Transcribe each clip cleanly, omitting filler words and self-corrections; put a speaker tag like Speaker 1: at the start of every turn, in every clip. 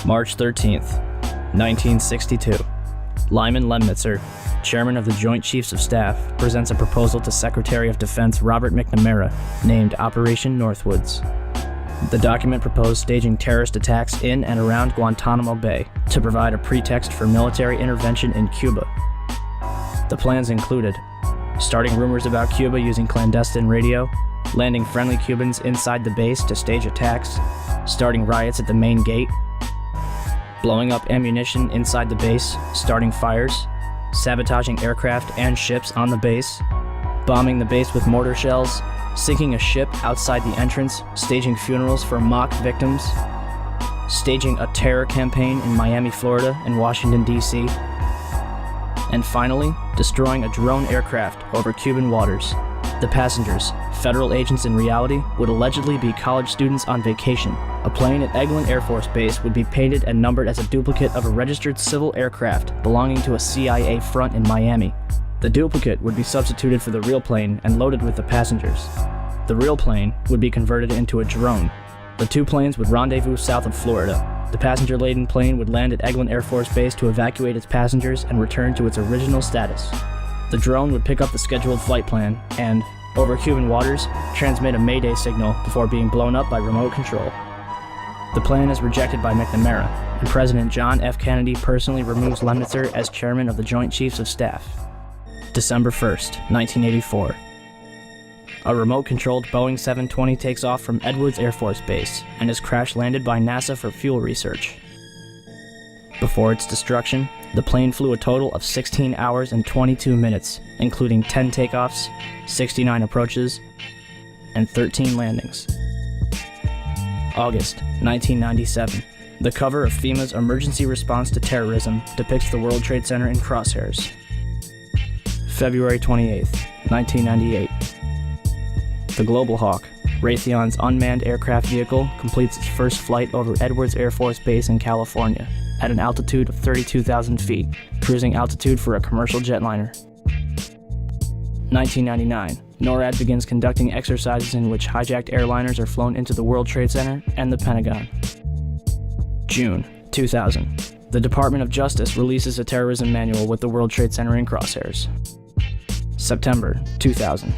Speaker 1: March 13th, 1962. Lyman Lemnitzer, chairman of the Joint Chiefs of Staff, presents a proposal to Secretary of Defense Robert McNamara, named Operation Northwoods. The document proposed staging terrorist attacks in and around Guantanamo Bay to provide a pretext for military intervention in Cuba. The plans included starting rumors about Cuba using clandestine radio, landing friendly Cubans inside the base to stage attacks, starting riots at the main gate, blowing up ammunition inside the base, starting fires, sabotaging aircraft and ships on the base, bombing the base with mortar shells, sinking a ship outside the entrance, staging funerals for mock victims, staging a terror campaign in Miami, Florida and Washington, D.C., and finally, destroying a drone aircraft over Cuban waters. The passengers, federal agents in reality, would allegedly be college students on vacation. A plane at Eglin Air Force Base would be painted and numbered as a duplicate of a registered civil aircraft belonging to a CIA front in Miami. The duplicate would be substituted for the real plane and loaded with the passengers. The real plane would be converted into a drone. The two planes would rendezvous south of Florida. The passenger-laden plane would land at Eglin Air Force Base to evacuate its passengers and return to its original status. The drone would pick up the scheduled flight plan and, over Cuban waters, transmit a Mayday signal before being blown up by remote control. The plan is rejected by McNamara, and President John F. Kennedy personally removes Lemnitzer as chairman of the Joint Chiefs of Staff. December 1st, 1984. A remote-controlled Boeing 720 takes off from Edwards Air Force Base and is crash-landed by NASA for fuel research. Before its destruction, the plane flew a total of 16 hours and 22 minutes, including 10 takeoffs, 69 approaches, and 13 landings. August 1997. The cover of FEMA's Emergency Response to Terrorism depicts the World Trade Center in crosshairs. February 28, 1998. The Global Hawk, Raytheon's unmanned aircraft vehicle, completes its first flight over Edwards Air Force Base in California at an altitude of 32,000 feet, cruising altitude for a commercial jetliner. 1999. NORAD begins conducting exercises in which hijacked airliners are flown into the World Trade Center and the Pentagon. June 2000. The Department of Justice releases a terrorism manual with the World Trade Center in crosshairs. September 2000.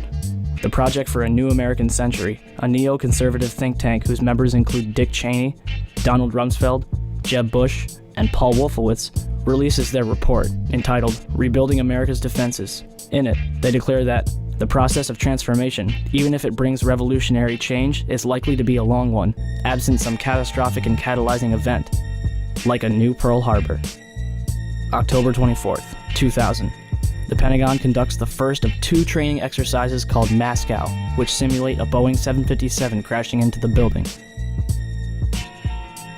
Speaker 1: The Project for a New American Century, a neoconservative think tank whose members include Dick Cheney, Donald Rumsfeld, Jeb Bush, and Paul Wolfowitz, releases their report, entitled Rebuilding America's Defenses. In it, they declare that the process of transformation, even if it brings revolutionary change, is likely to be a long one, absent some catastrophic and catalyzing event, like a new Pearl Harbor. October 24th, 2000. The Pentagon conducts the first of two training exercises called Moscow, which simulate a Boeing 757 crashing into the building.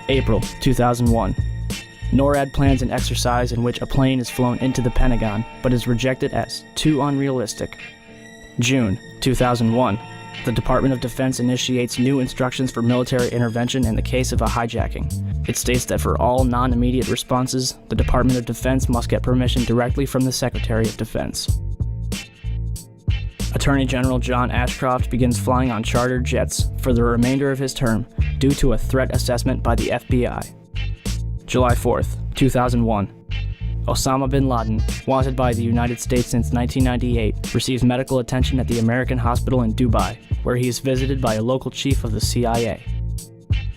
Speaker 1: April 2001. NORAD plans an exercise in which a plane is flown into the Pentagon, but is rejected as too unrealistic. June 2001. The Department of Defense initiates new instructions for military intervention in the case of a hijacking. It states that for all non-immediate responses, the Department of Defense must get permission directly from the Secretary of Defense. Attorney General John Ashcroft begins flying on chartered jets for the remainder of his term due to a threat assessment by the FBI. July 4th, 2001. Osama bin Laden, wanted by the United States since 1998, receives medical attention at the American Hospital in Dubai, where he is visited by a local chief of the CIA.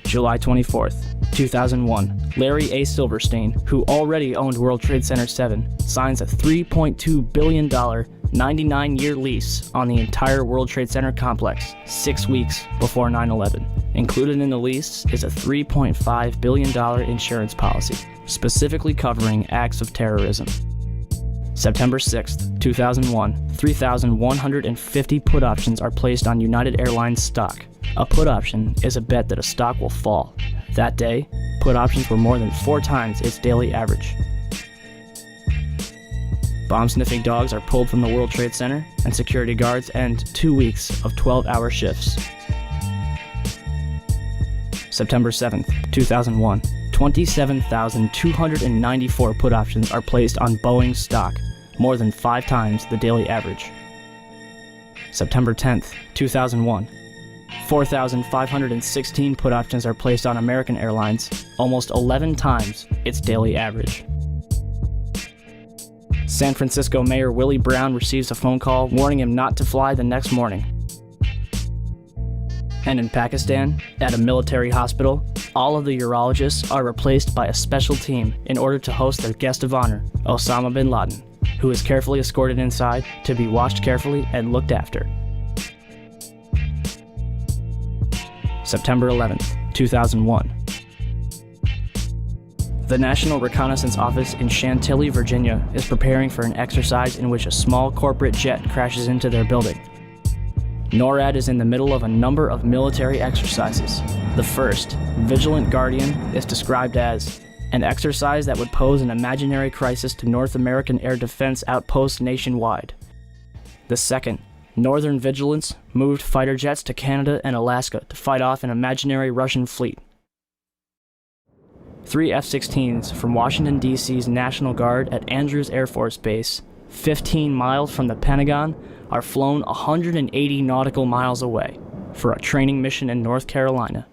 Speaker 1: July 24th, 2001. Larry A. Silverstein, who already owned World Trade Center 7, signs a $3.2 billion 99-year lease on the entire World Trade Center complex 6 weeks before 9/11. Included in the lease is a $3.5 billion insurance policy, specifically covering acts of terrorism. September 6th, 2001, 3,150 put options are placed on United Airlines stock. A put option is a bet that a stock will fall. That day, put options were more than 4 times its daily average. Bomb-sniffing dogs are pulled from the World Trade Center, and security guards end 2 weeks of 12-hour shifts. September 7th, 2001. 27,294 put options are placed on Boeing stock, more than 5 times the daily average. September 10th, 2001. 4,516 put options are placed on American Airlines, almost 11 times its daily average. San Francisco Mayor Willie Brown receives a phone call warning him not to fly the next morning. And in Pakistan, at a military hospital, all of the urologists are replaced by a special team in order to host their guest of honor, Osama bin Laden, who is carefully escorted inside to be watched carefully and looked after. September 11th, 2001. The National Reconnaissance Office in Chantilly, Virginia is preparing for an exercise in which a small corporate jet crashes into their building. NORAD is in the middle of a number of military exercises. The first, Vigilant Guardian, is described as an exercise that would pose an imaginary crisis to North American air defense outposts nationwide. The second, Northern Vigilance, moved fighter jets to Canada and Alaska to fight off an imaginary Russian fleet. 3 F-16s from Washington, D.C.'s National Guard at Andrews Air Force Base, 15 miles from the Pentagon, are flown 180 nautical miles away for a training mission in North Carolina.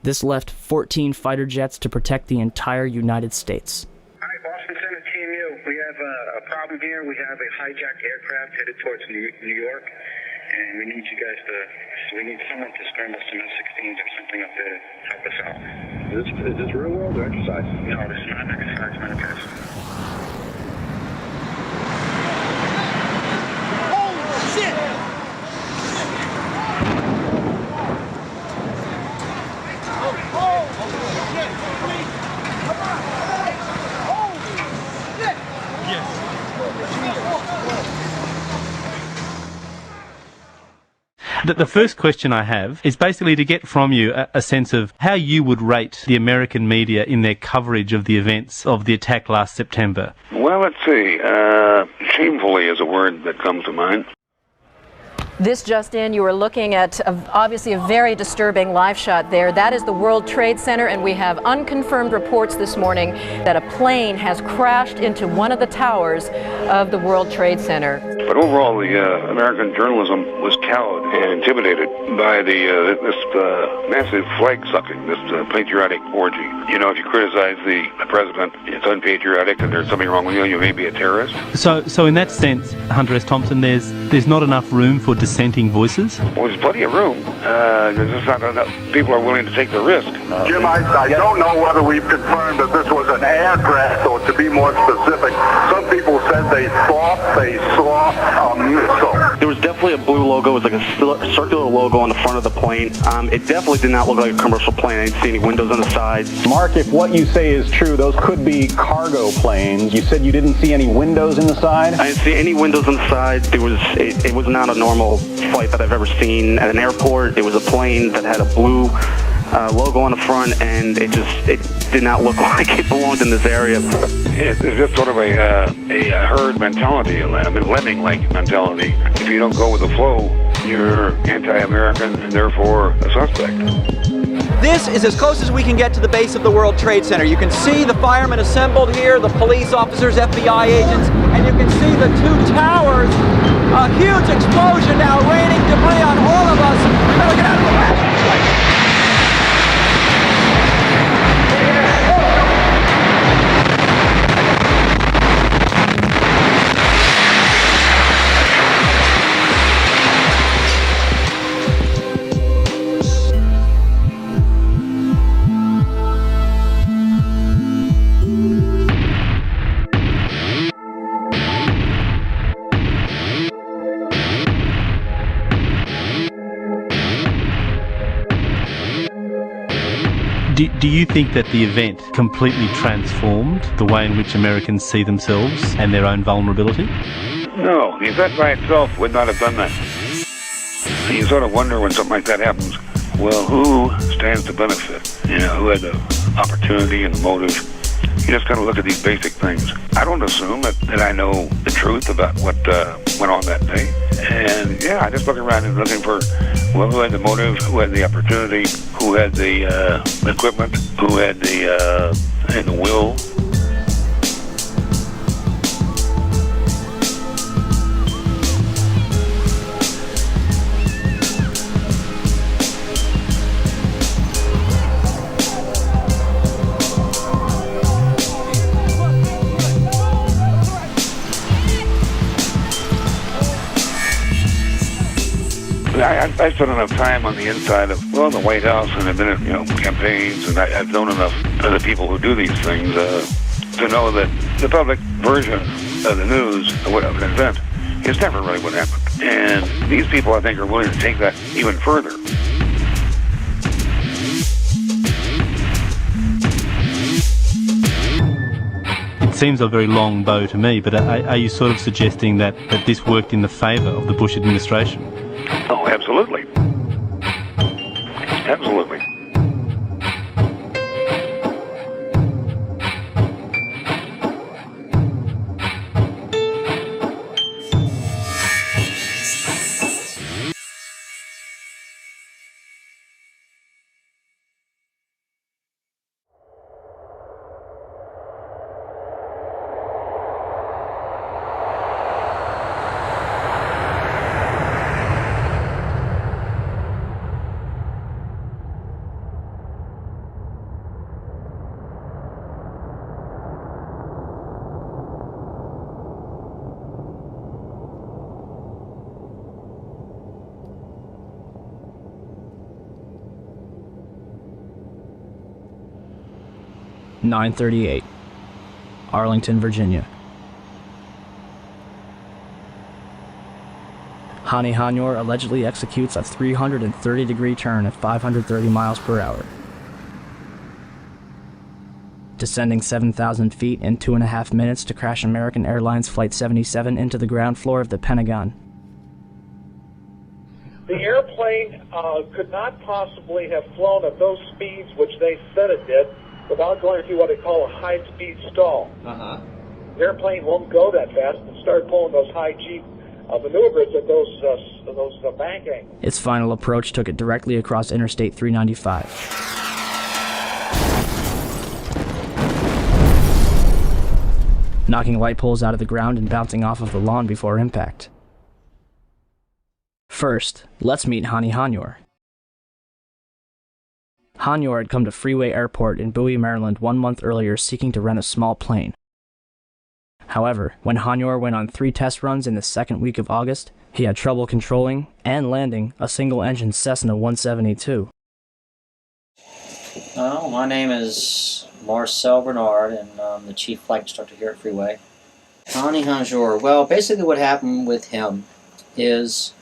Speaker 1: This left 14 fighter jets to protect the entire United States.
Speaker 2: Hi, Boston Center, Team U. We have a problem here. We have a hijacked aircraft headed towards New York, and we need you guys we need someone to scramble some F-16s or something up there to help us out.
Speaker 3: Is this real world or exercise?
Speaker 2: No, this is not an exercise, manifest.
Speaker 4: The first question I have is basically to get from you a sense of how you would rate the American media in their coverage of the events of the attack last September.
Speaker 5: Well, let's see. Shamefully is a word that comes to mind.
Speaker 6: This just in, you are looking at obviously a very disturbing live shot there. That is the World Trade Center, and we have unconfirmed reports this morning that a plane has crashed into one of the towers of the World Trade Center.
Speaker 5: But overall, the American journalism was cowed and intimidated by this massive flag sucking, this patriotic orgy. You know, if you criticize the president, it's unpatriotic and there's something wrong with you, you may be a terrorist.
Speaker 4: So in that sense, Hunter S. Thompson, there's not enough room for dissenting voices?
Speaker 5: Well, there's plenty of room. There's just not enough people are willing to take the risk.
Speaker 3: Jim, I don't know whether we've confirmed that this was an air crash, or to be more specific, some people said they thought they saw a missile.
Speaker 7: There was definitely a blue logo. It was like a circular logo on the front of the plane. It definitely did not look like a commercial plane. I didn't see any windows on the sides.
Speaker 8: Mark, if what you say is true, those could be cargo planes. You said you didn't see any windows in the side?
Speaker 7: I didn't see any windows on the side. It was not a normal flight that I've ever seen at an airport. It was a plane that had a blue logo on the front, and it did not look like it belonged in this area.
Speaker 5: It's just sort of a herd mentality, a lemming-like mentality. If you don't go with the flow, you're anti-American and therefore a suspect.
Speaker 9: This is as close as we can get to the base of the World Trade Center. You can see the firemen assembled here, the police officers, FBI agents, and you can see the two towers. A huge explosion now, raining debris on all of us. We better get out of the way.
Speaker 4: Do you think that the event completely transformed the way in which Americans see themselves and their own vulnerability?
Speaker 5: No, the event by itself would not have done that. You sort of wonder when something like that happens, well, who stands to benefit? You know, who had the opportunity and the motive? You just kind of look at these basic things. I don't assume that I know the truth about what went on that day. And yeah, I just look around and looking for, well, who had the motive, who had the opportunity, who had the equipment, who had the will. I spent enough time on the inside of, well, the White House, and I've been in, campaigns, and I've known enough of the people who do these things to know that the public version of the news of an event is never really what happened. And these people, I think, are willing to take that even further.
Speaker 4: It seems a very long bow to me, but are you sort of suggesting that this worked in the favour of the Bush administration?
Speaker 5: Oh, absolutely. Absolutely.
Speaker 1: (9:38), Arlington, Virginia. Hani Hanyor allegedly executes a 330-degree turn at 530 miles per hour, descending 7,000 feet in 2.5 minutes to crash American Airlines Flight 77 into the ground floor of the Pentagon.
Speaker 10: The airplane could not possibly have flown at those speeds which they said it did without going through what they call a high-speed stall. The airplane won't go that fast and start pulling those high G maneuvers at those bank angles.
Speaker 1: Its final approach took it directly across Interstate 395. Knocking light poles out of the ground and bouncing off of the lawn before impact. First, let's meet Hani Hanyor. Hanyor had come to Freeway Airport in Bowie, Maryland 1 month earlier seeking to rent a small plane. However, when Hanyor went on 3 test runs in the second week of August, he had trouble controlling and landing a single-engine Cessna 172.
Speaker 11: Well, my name is Marcel Bernard, and I'm the chief flight instructor here at Freeway. Hani Hanyor, well, basically what happened with him is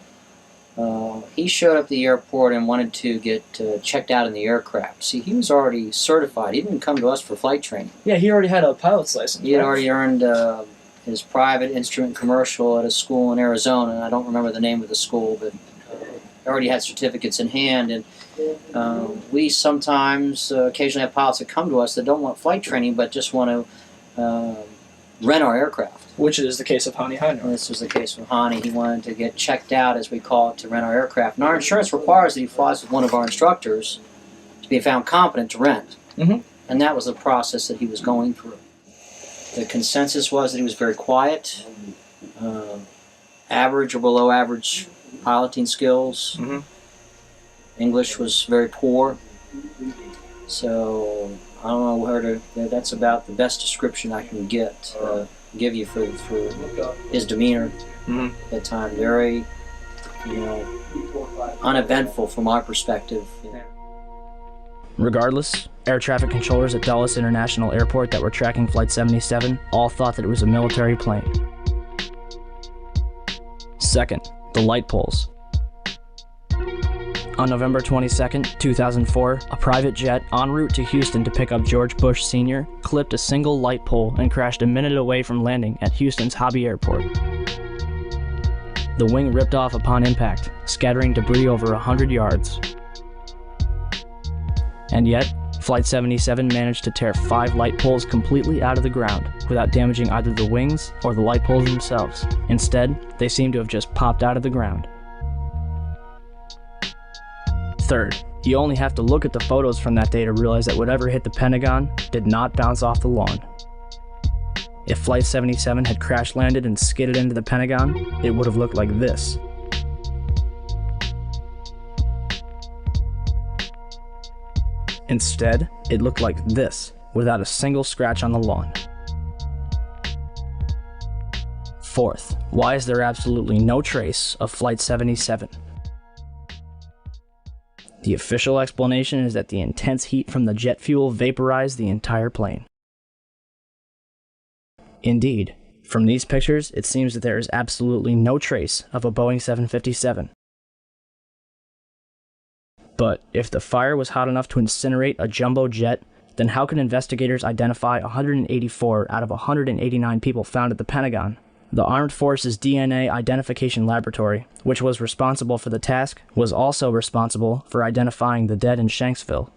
Speaker 11: he showed up at the airport and wanted to get checked out in the aircraft. See, he was already certified. He didn't come to us for flight training.
Speaker 12: Yeah, he already had a pilot's license.
Speaker 11: He had already earned his private instrument commercial at a school in Arizona, and I don't remember the name of the school, but already had certificates in hand. And we sometimes occasionally have pilots that come to us that don't want flight training but just want to rent our aircraft.
Speaker 12: Which is the case of Hani Hanyor.
Speaker 11: This was the case with Hani. He wanted to get checked out, as we call it, to rent our aircraft. And our insurance requires that he flies with one of our instructors to be found competent to rent. And that was the process that he was going through. The consensus was that he was very quiet, average or below average piloting skills. English was very poor. So I don't know where to. That's about the best description I can give you for his demeanor at that time. Very, uneventful from our perspective.
Speaker 1: Regardless, air traffic controllers at Dulles International Airport that were tracking Flight 77 all thought that it was a military plane. Second, the light poles. On November 22, 2004, a private jet en route to Houston to pick up George Bush Sr. clipped a single light pole and crashed a minute away from landing at Houston's Hobby Airport. The wing ripped off upon impact, scattering debris over 100 yards. And yet, Flight 77 managed to tear 5 light poles completely out of the ground without damaging either the wings or the light poles themselves. Instead, they seem to have just popped out of the ground. Third, you only have to look at the photos from that day to realize that whatever hit the Pentagon did not bounce off the lawn. If Flight 77 had crash landed and skidded into the Pentagon, it would have looked like this. Instead, it looked like this, without a single scratch on the lawn. Fourth, why is there absolutely no trace of Flight 77? The official explanation is that the intense heat from the jet fuel vaporized the entire plane. Indeed, from these pictures, it seems that there is absolutely no trace of a Boeing 757. But if the fire was hot enough to incinerate a jumbo jet, then how can investigators identify 184 out of 189 people found at the Pentagon? The Armed Forces DNA Identification Laboratory, which was responsible for the task, was also responsible for identifying the dead in Shanksville.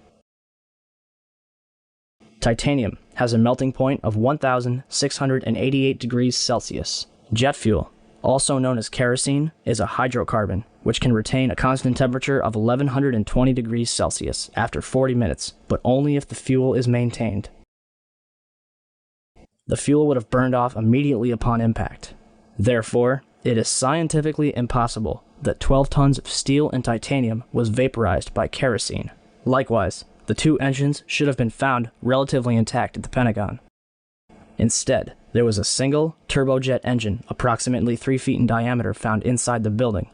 Speaker 1: Titanium has a melting point of 1,688 degrees Celsius. Jet fuel, also known as kerosene, is a hydrocarbon, which can retain a constant temperature of 1,120 degrees Celsius after 40 minutes, but only if the fuel is maintained. The fuel would have burned off immediately upon impact. Therefore, it is scientifically impossible that 12 tons of steel and titanium was vaporized by kerosene. Likewise, the two engines should have been found relatively intact at the Pentagon. Instead, there was a single turbojet engine approximately 3 feet in diameter found inside the building.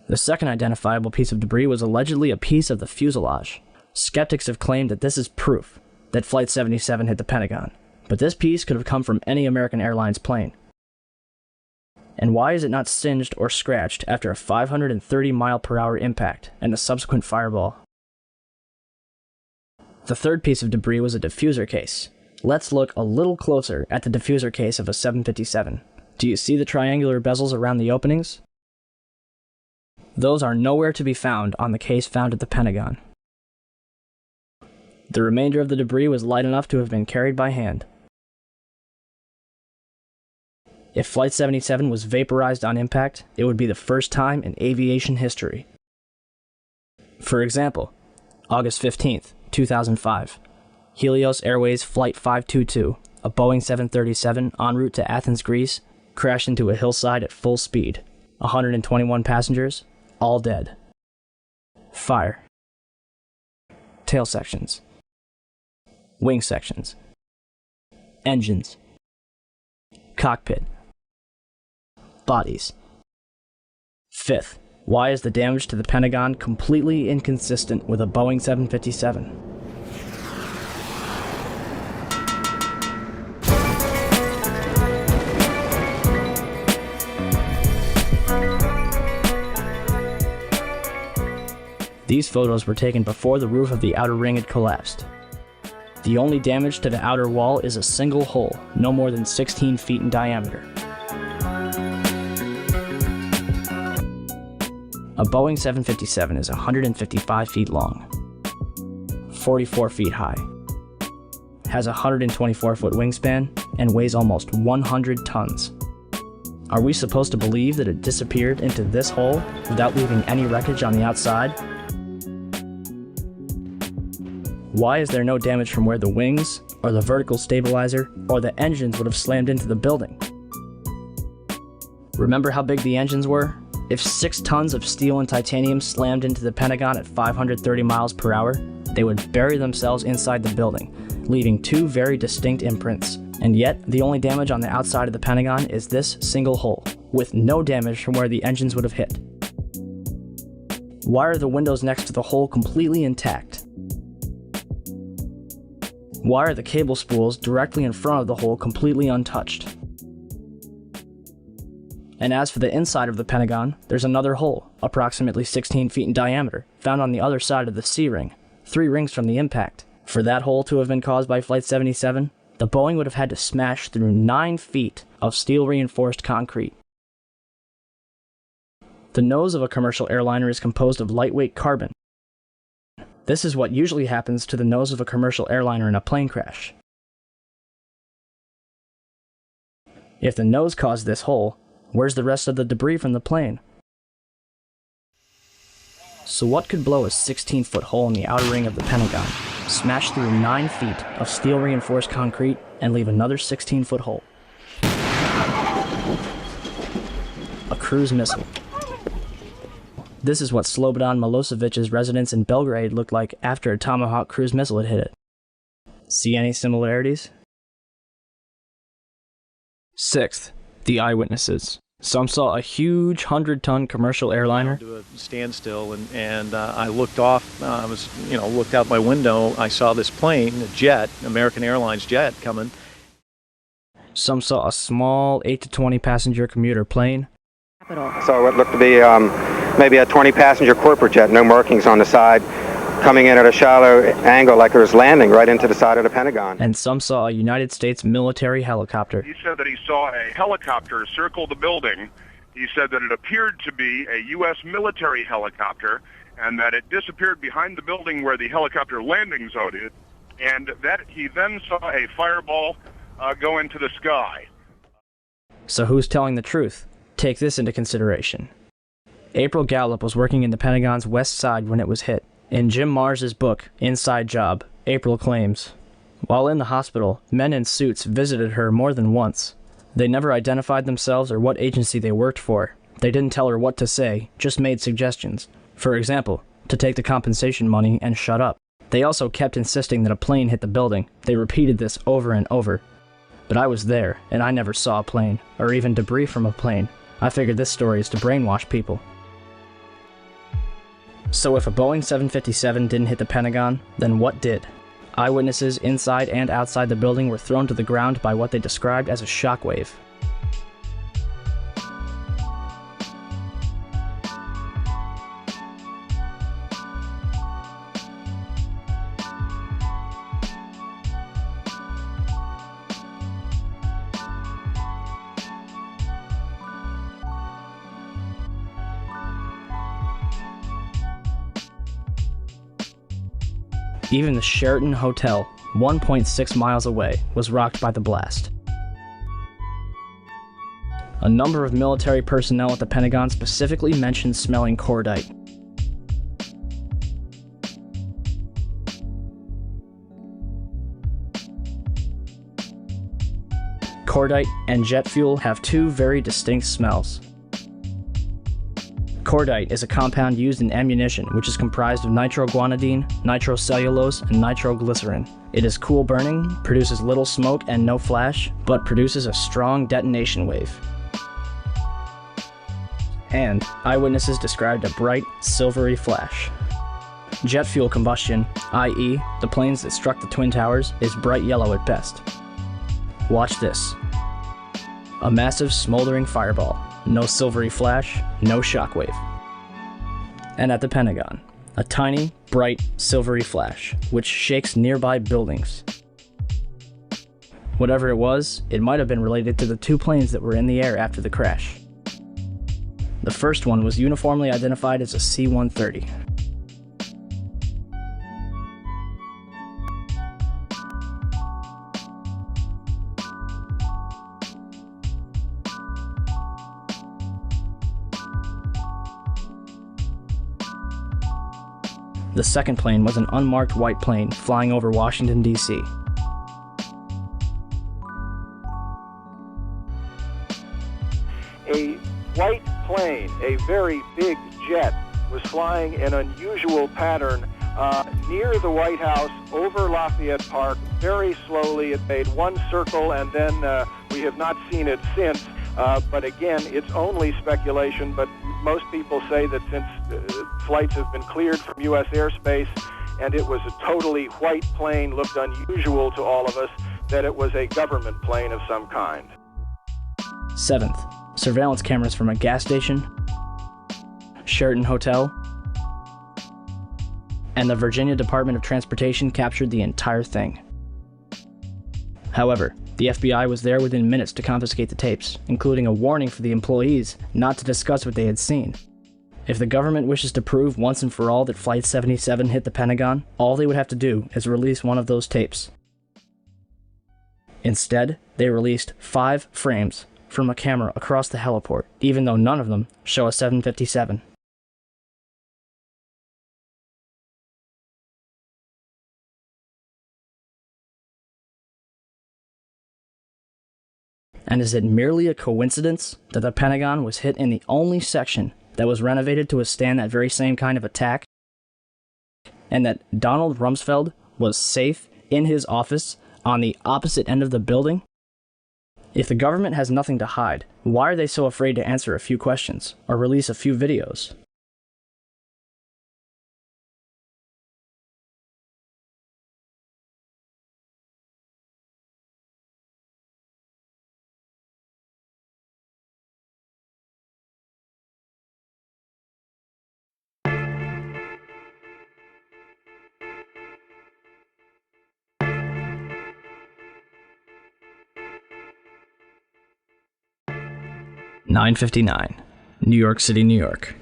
Speaker 1: The second identifiable piece of debris was allegedly a piece of the fuselage. Skeptics have claimed that this is proof that Flight 77 hit the Pentagon, but this piece could have come from any American Airlines plane. And why is it not singed or scratched after a 530-mile-per-hour impact and a subsequent fireball? The third piece of debris was a diffuser case. Let's look a little closer at the diffuser case of a 757. Do you see the triangular bezels around the openings? Those are nowhere to be found on the case found at the Pentagon. The remainder of the debris was light enough to have been carried by hand. If Flight 77 was vaporized on impact, it would be the first time in aviation history. For example, August 15th, 2005, Helios Airways Flight 522, a Boeing 737 en route to Athens, Greece, crashed into a hillside at full speed. 121 passengers, all dead. Fire. Tail sections. Wing sections. Engines. Cockpit. Bodies. Fifth, why is the damage to the Pentagon completely inconsistent with a Boeing 757? These photos were taken before the roof of the outer ring had collapsed. The only damage to the outer wall is a single hole, no more than 16 feet in diameter. A Boeing 757 is 155 feet long, 44 feet high, has a 124-foot wingspan, and weighs almost 100 tons. Are we supposed to believe that it disappeared into this hole without leaving any wreckage on the outside? Why is there no damage from where the wings, or the vertical stabilizer, or the engines would have slammed into the building? Remember how big the engines were? If 6 tons of steel and titanium slammed into the Pentagon at 530 miles per hour, they would bury themselves inside the building, leaving 2 very distinct imprints. And yet, the only damage on the outside of the Pentagon is this single hole, with no damage from where the engines would have hit. Why are the windows next to the hole completely intact? Why are the cable spools directly in front of the hole completely untouched? And as for the inside of the Pentagon, there's another hole, approximately 16 feet in diameter, found on the other side of the C-ring, 3 rings from the impact. For that hole to have been caused by Flight 77, the Boeing would have had to smash through 9 feet of steel-reinforced concrete. The nose of a commercial airliner is composed of lightweight carbon. This is what usually happens to the nose of a commercial airliner in a plane crash. If the nose caused this hole, where's the rest of the debris from the plane? So what could blow a 16-foot hole in the outer ring of the Pentagon, smash through 9 feet of steel-reinforced concrete, and leave another 16-foot hole? A cruise missile. This is what Slobodan Milosevic's residence in Belgrade looked like after a Tomahawk cruise missile had hit it. See any similarities? Sixth, the eyewitnesses. Some saw a huge 100-ton commercial airliner.
Speaker 13: To a standstill, and I looked off. Looked out my window. I saw this plane, a jet, American Airlines jet, coming.
Speaker 1: Some saw a small 8 to 20 passenger commuter plane.
Speaker 14: So what looked to be maybe a 20-passenger corporate jet, no markings on the side, coming in at a shallow angle like it was landing right into the side of the Pentagon.
Speaker 1: And some saw a United States military helicopter.
Speaker 15: He said that he saw a helicopter circle the building. He said that it appeared to be a U.S. military helicopter and that it disappeared behind the building where the helicopter landing zone is, and that he then saw a fireball go into the sky.
Speaker 1: So who's telling the truth? Take this into consideration. April Gallup was working in the Pentagon's west side when it was hit. In Jim Mars's book, Inside Job, April claims, while in the hospital, men in suits visited her more than once. They never identified themselves or what agency they worked for. They didn't tell her what to say, just made suggestions. For example, to take the compensation money and shut up. They also kept insisting that a plane hit the building. They repeated this over and over. But I was there, and I never saw a plane, or even debris from a plane. I figured this story is to brainwash people. So if a Boeing 757 didn't hit the Pentagon, then what did? Eyewitnesses inside and outside the building were thrown to the ground by what they described as a shockwave. Even the Sheraton Hotel, 1.6 miles away, was rocked by the blast. A number of military personnel at the Pentagon specifically mentioned smelling cordite. Cordite and jet fuel have two very distinct smells. Cordite is a compound used in ammunition which is comprised of nitroguanidine, nitrocellulose, and nitroglycerin. It is cool burning, produces little smoke and no flash, but produces a strong detonation wave. And eyewitnesses described a bright, silvery flash. Jet fuel combustion, i.e., the planes that struck the Twin Towers, is bright yellow at best. Watch this. A massive smoldering fireball. No silvery flash, no shockwave. And at the Pentagon, a tiny, bright, silvery flash, which shakes nearby buildings. Whatever it was, it might have been related to the two planes that were in the air after the crash. The first one was uniformly identified as a C-130. The second plane was an unmarked white plane flying over Washington, D.C.
Speaker 10: A white plane, a very big jet, was flying in unusual pattern near the White House over Lafayette Park. Very slowly, it made one circle, and then we have not seen it since. But again, it's only speculation, but most people say that since flights have been cleared from U.S. airspace and it was a totally white plane, looked unusual to all of us, that it was a government plane of some kind.
Speaker 1: 7th, surveillance cameras from a gas station, Sheraton Hotel, and the Virginia Department of Transportation captured the entire thing. However, the FBI was there within minutes to confiscate the tapes, including a warning for the employees not to discuss what they had seen. If the government wishes to prove once and for all that Flight 77 hit the Pentagon, all they would have to do is release one of those tapes. Instead, they released 5 frames from a camera across the heliport, even though none of them show a 757. And is it merely a coincidence that the Pentagon was hit in the only section that was renovated to withstand that very same kind of attack? And that Donald Rumsfeld was safe in his office on the opposite end of the building? If the government has nothing to hide, why are they so afraid to answer a few questions or release a few videos? (9:59), New York City, New York.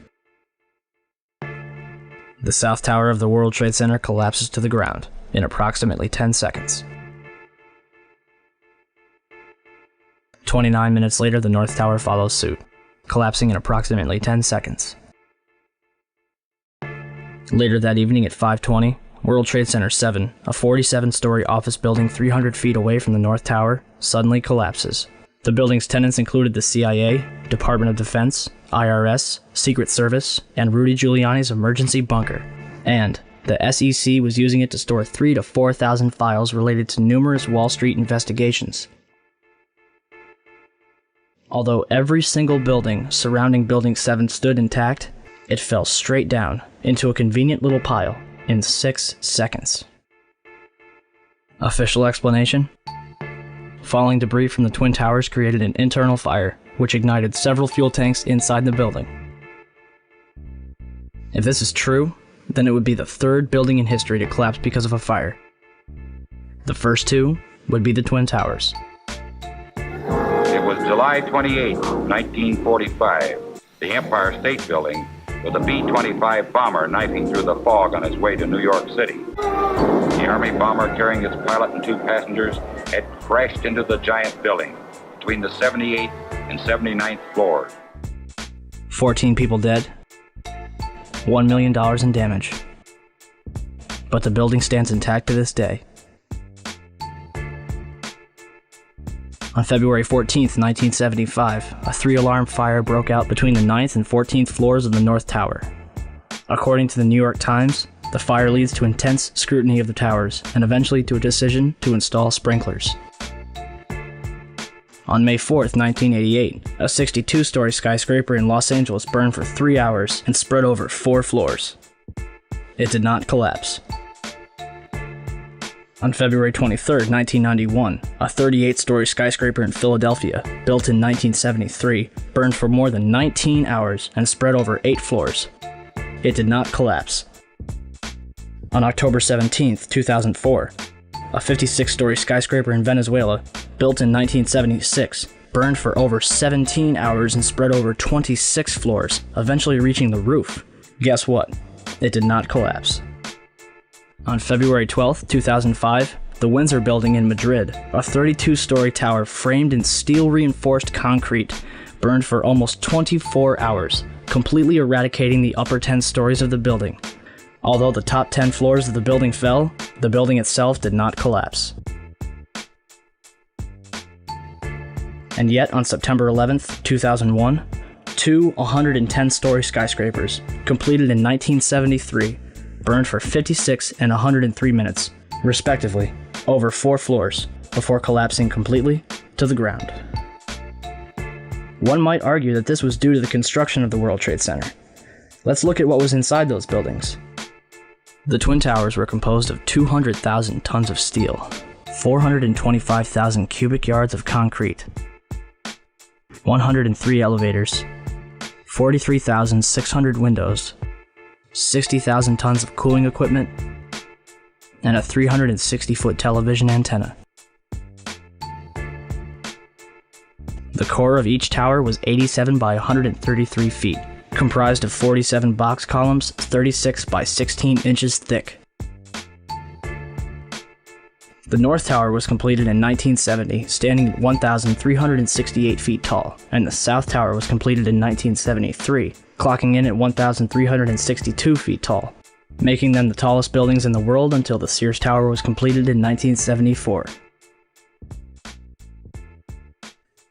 Speaker 1: The South Tower of the World Trade Center collapses to the ground in approximately 10 seconds. 29 minutes later, the North Tower follows suit, collapsing in approximately 10 seconds. Later that evening at 5:20, World Trade Center 7, a 47-story office building 300 feet away from the North Tower, suddenly collapses. The building's tenants included the CIA, Department of Defense, IRS, Secret Service, and Rudy Giuliani's emergency bunker. And the SEC was using it to store 3,000 to 4,000 files related to numerous Wall Street investigations. Although every single building surrounding Building 7 stood intact, it fell straight down into a convenient little pile in 6 seconds. Official explanation? Falling debris from the Twin Towers created an internal fire, which ignited several fuel tanks inside the building. If this is true, then it would be the third building in history to collapse because of a fire. The first two would be the Twin Towers.
Speaker 16: It was July 28, 1945. The Empire State Building, with a B-25 bomber knifing through the fog on its way to New York City. The Army bomber carrying its pilot and 2 passengers had crashed into the giant building between the 78th and 79th floors.
Speaker 1: 14 people dead, $1 million in damage. But the building stands intact to this day. On February 14th, 1975, a 3-alarm fire broke out between the 9th and 14th floors of the North Tower. According to the New York Times, the fire leads to intense scrutiny of the towers and eventually to a decision to install sprinklers. On May 4th, 1988, a 62-story skyscraper in Los Angeles burned for 3 hours and spread over 4 floors. It did not collapse. On February 23rd, 1991, a 38-story skyscraper in Philadelphia, built in 1973, burned for more than 19 hours and spread over 8 floors. It did not collapse. On October 17, 2004, a 56-story skyscraper in Venezuela, built in 1976, burned for over 17 hours and spread over 26 floors, eventually reaching the roof. Guess what? It did not collapse. On February 12, 2005, the Windsor Building in Madrid, a 32-story tower framed in steel-reinforced concrete, burned for almost 24 hours, completely eradicating the upper 10 stories of the building. Although the top 10 floors of the building fell, the building itself did not collapse. And yet, on September 11, 2001, 2 110-story skyscrapers, completed in 1973, burned for 56 and 103 minutes, respectively, over 4 floors, before collapsing completely to the ground. One might argue that this was due to the construction of the World Trade Center. Let's look at what was inside those buildings. The Twin Towers were composed of 200,000 tons of steel, 425,000 cubic yards of concrete, 103 elevators, 43,600 windows, 60,000 tons of cooling equipment, and a 360-foot television antenna. The core of each tower was 87 by 133 feet, comprised of 47 box columns 36 by 16 inches thick. The North Tower was completed in 1970, standing at 1,368 feet tall, and the South Tower was completed in 1973, clocking in at 1,362 feet tall, making them the tallest buildings in the world until the Sears Tower was completed in 1974.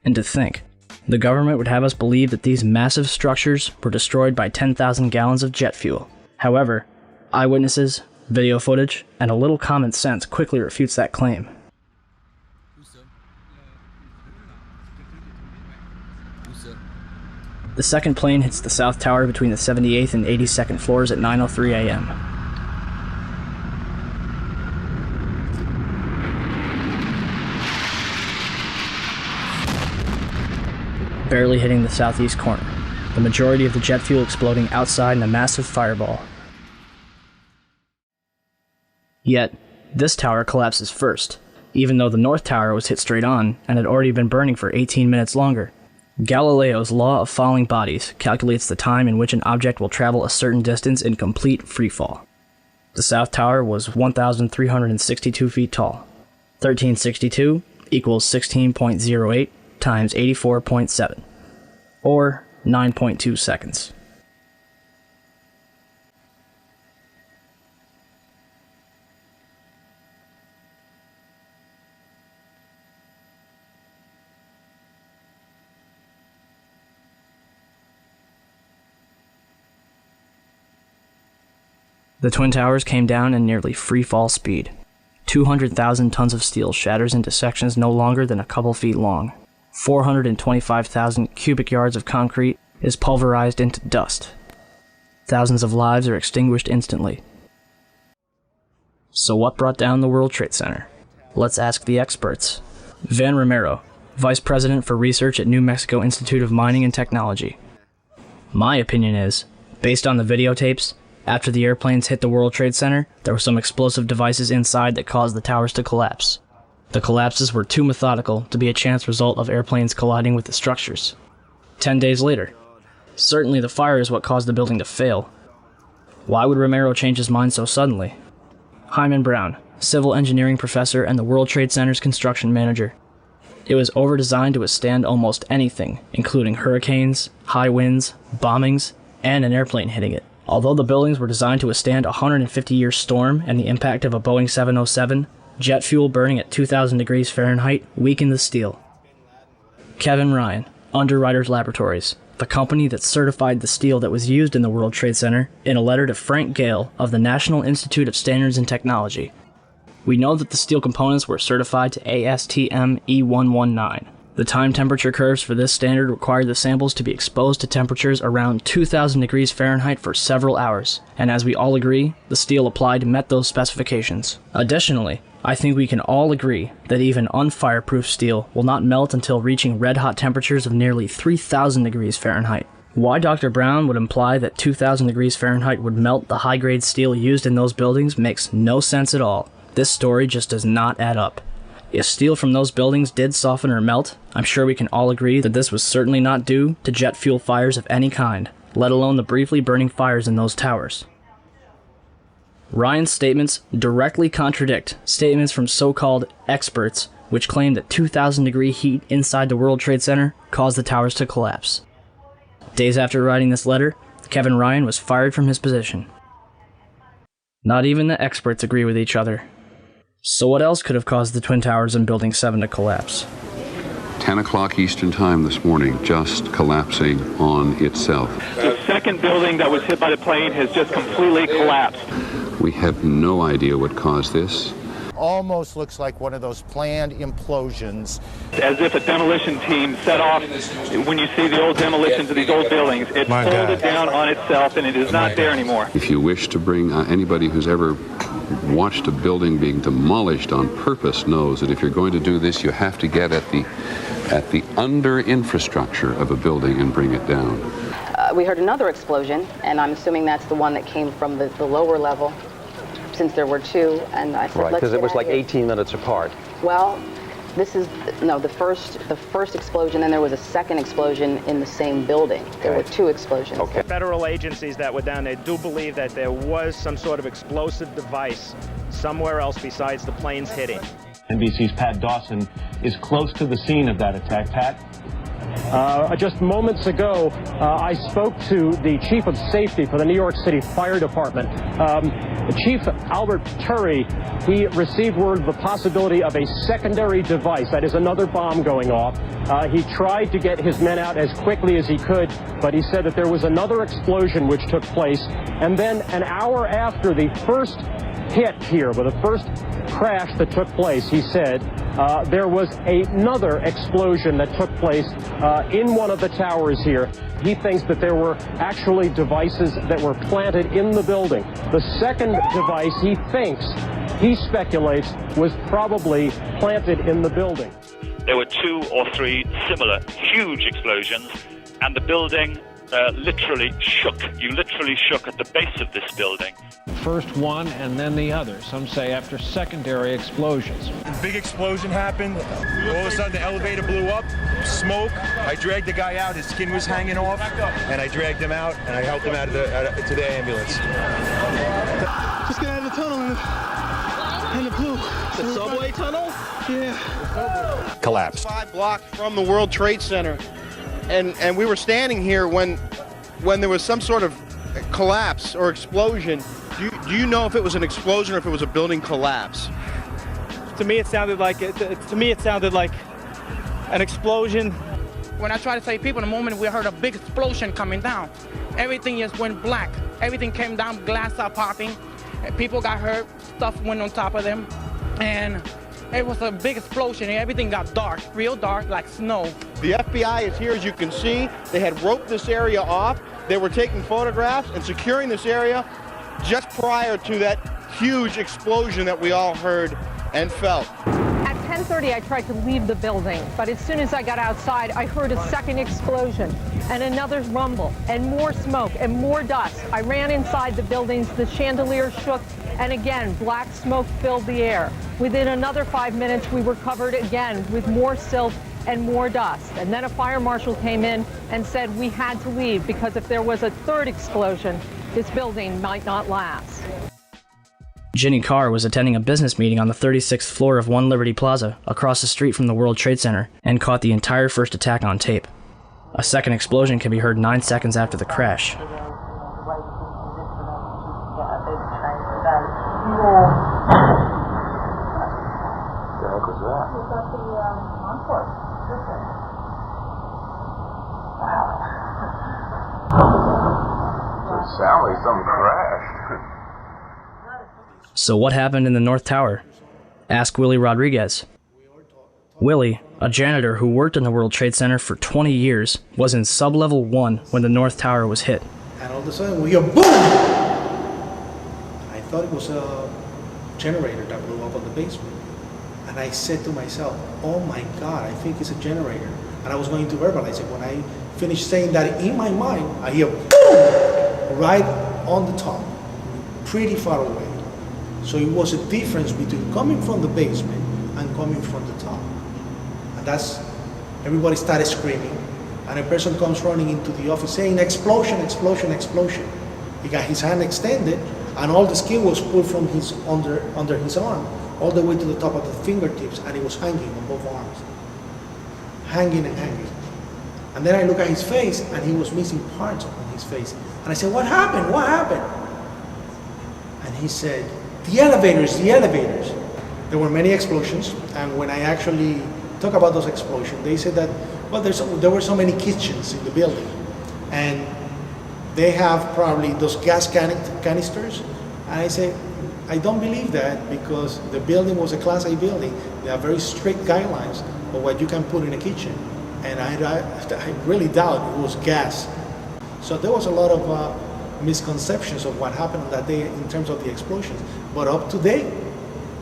Speaker 1: And to think, the government would have us believe that these massive structures were destroyed by 10,000 gallons of jet fuel. However, eyewitnesses, video footage, and a little common sense quickly refutes that claim. The second plane hits the south tower between the 78th and 82nd floors at 9:03 a.m. Barely hitting the southeast corner, the majority of the jet fuel exploding outside in a massive fireball. Yet, this tower collapses first, even though the north tower was hit straight on and had already been burning for 18 minutes longer. Galileo's law of falling bodies calculates the time in which an object will travel a certain distance in complete freefall. The south tower was 1,362 feet tall. 1362 equals 16.08 times 84.7, or 9.2 seconds. The Twin Towers came down in nearly free-fall speed. 200,000 tons of steel shatters into sections no longer than a couple feet long. 425,000 cubic yards of concrete is pulverized into dust. Thousands of lives are extinguished instantly. So what brought down the World Trade Center? Let's ask the experts. Van Romero, Vice President for Research at New Mexico Institute of Mining and Technology. My opinion is, based on the videotapes, after the airplanes hit the World Trade Center, there were some explosive devices inside that caused the towers to collapse. The collapses were too methodical to be a chance result of airplanes colliding with the structures. 10 days later, certainly the fire is what caused the building to fail. Why would Romero change his mind so suddenly? Hyman Brown, civil engineering professor and the World Trade Center's construction manager. It was over-designed to withstand almost anything, including hurricanes, high winds, bombings, and an airplane hitting it. Although the buildings were designed to withstand a 150-year storm and the impact of a Boeing 707, jet fuel burning at 2,000 degrees Fahrenheit weakened the steel. Kevin Ryan, Underwriters Laboratories, the company that certified the steel that was used in the World Trade Center, in a letter to Frank Gale of the National Institute of Standards and Technology. We know that the steel components were certified to ASTM E119. The time temperature curves for this standard required the samples to be exposed to temperatures around 2,000 degrees Fahrenheit for several hours, and as we all agree, the steel applied met those specifications. Additionally, I think we can all agree that even unfireproof steel will not melt until reaching red-hot temperatures of nearly 3,000 degrees Fahrenheit. Why Dr. Brown would imply that 2,000 degrees Fahrenheit would melt the high-grade steel used in those buildings makes no sense at all. This story just does not add up. If steel from those buildings did soften or melt, I'm sure we can all agree that this was certainly not due to jet fuel fires of any kind, let alone the briefly burning fires in those towers. Ryan's statements directly contradict statements from so-called experts which claim that 2,000-degree heat inside the World Trade Center caused the towers to collapse. Days after writing this letter, Kevin Ryan was fired from his position. Not even the experts agree with each other. So what else could have caused the Twin Towers in Building 7 to collapse?
Speaker 17: 10 o'clock Eastern Time this morning, just collapsing on itself.
Speaker 18: The second building that was hit by the plane has just completely collapsed.
Speaker 17: We have no idea what caused this.
Speaker 19: Almost looks like one of those planned implosions.
Speaker 18: As if a demolition team set off. When you see the old demolitions of these old buildings, it folded down on itself and it is not there anymore.
Speaker 17: If you wish to bring anybody who's ever watched a building being demolished on purpose knows that if you're going to do this, you have to get at the under infrastructure of a building and bring it down.
Speaker 20: We heard another explosion, and I'm assuming that's the one that came from the lower level, since there were two. And I said,
Speaker 21: right, because it was like 18 minutes apart.
Speaker 20: Well, this is the first explosion, and there was a second explosion in the same building. There were two explosions.
Speaker 22: Okay. Federal agencies that were down there do believe that there was some sort of explosive device somewhere else besides the planes hitting.
Speaker 23: NBC's Pat Dawson is close to the scene of that attack. Pat?
Speaker 24: Just moments ago, I spoke to the chief of safety for the New York City Fire Department. Chief Albert Turry, he received word of the possibility of a secondary device, that is another bomb going off. He tried to get his men out as quickly as he could, but he said that there was another explosion which took place. And then an hour after the first hit here, with the first crash that took place, he said, there was another explosion that took place in one of the towers here. He thinks that there were actually devices that were planted in the building. The second device he speculates, was probably planted in the building.
Speaker 2: There were 2 or 3 similar huge explosions, and the building literally shook. You literally shook at the base of this building.
Speaker 23: First one and then the other, some say after secondary explosions.
Speaker 3: A big explosion happened. All of a sudden the elevator blew up, smoke. I dragged the guy out, his skin was hanging off, and I dragged him out and I helped him out of to the ambulance.
Speaker 6: Just got out of the tunnel and it blew.
Speaker 8: The subway tunnel?
Speaker 6: Yeah.
Speaker 3: Collapsed.
Speaker 8: 5 blocks from the World Trade Center. And we were standing here when there was some sort of collapse or explosion. Do you know if it was an explosion or if it was a building collapse?
Speaker 6: To me, it sounded like an explosion.
Speaker 25: When I tried to save people, in the moment we heard a big explosion coming down. Everything just went black. Everything came down, glass started popping. People got hurt, stuff went on top of them, and it was a big explosion and everything got dark, real dark, like snow.
Speaker 8: The FBI is here, as you can see. They had roped this area off. They were taking photographs and securing this area just prior to that huge explosion that we all heard and felt.
Speaker 26: At 10:30, I tried to leave the building, but as soon as I got outside, I heard a second explosion and another rumble and more smoke and more dust. I ran inside the buildings, the chandelier shook, and again, black smoke filled the air. Within another 5 minutes, we were covered again with more silt and more dust. And then a fire marshal came in and said we had to leave because if there was a third explosion, this building might not last.
Speaker 1: Ginny Carr was attending a business meeting on the 36th floor of One Liberty Plaza, across the street from the World Trade Center, and caught the entire first attack on tape. A second explosion can be heard 9 seconds after the crash.
Speaker 27: Sound like something crashed.
Speaker 1: So what happened in the North Tower? Ask Willie Rodriguez. Willie, a janitor who worked in the World Trade Center for 20 years, was in sub-level 1 when the North Tower was hit.
Speaker 28: And all of a sudden we hear boom! I thought it was a generator that blew up on the basement. And I said to myself, oh my God, I think it's a generator. And I was going to verbalize it. When I finished saying that in my mind, I hear boom! Right on the top, pretty far away. So it was a difference between coming from the basement and coming from the top. And that's, everybody started screaming. And a person comes running into the office saying, explosion, explosion, explosion. He got his hand extended and all the skin was pulled from his under his arm, all the way to the top of the fingertips, and it was hanging on both arms. Hanging and hanging. And then I look at his face and he was missing parts on his face. And I said, what happened? What happened? And he said, the elevators, the elevators. There were many explosions, and when I actually talk about those explosions, they said that, well, there were so many kitchens in the building, and they have probably those gas canisters. And I say, I don't believe that, because the building was a Class A building. They have very strict guidelines of what you can put in a kitchen, and I really doubt it was gas. So there was a lot of misconceptions of what happened that day in terms of the explosions. But up to date,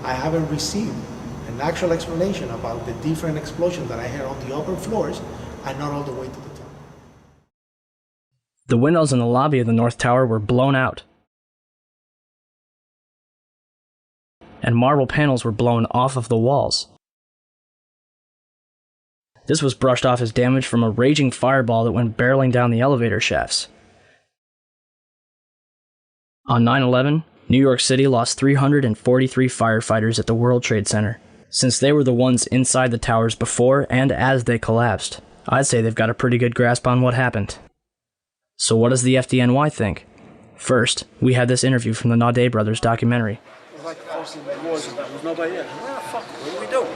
Speaker 28: I haven't received an actual explanation about the different explosions that I heard on the upper floors and not all the way to the top.
Speaker 1: The windows in the lobby of the North Tower were blown out, and marble panels were blown off of the walls. This was brushed off as damage from a raging fireball that went barreling down the elevator shafts. On 9/11, New York City lost 343 firefighters at the World Trade Center. Since they were the ones inside the towers before and as they collapsed, I'd say they've got a pretty good grasp on what happened. So what does the FDNY think? First, we had this interview from the Naudet brothers documentary.
Speaker 6: It was like the first thing that was, there was nobody there. Where the fuck, what do we do?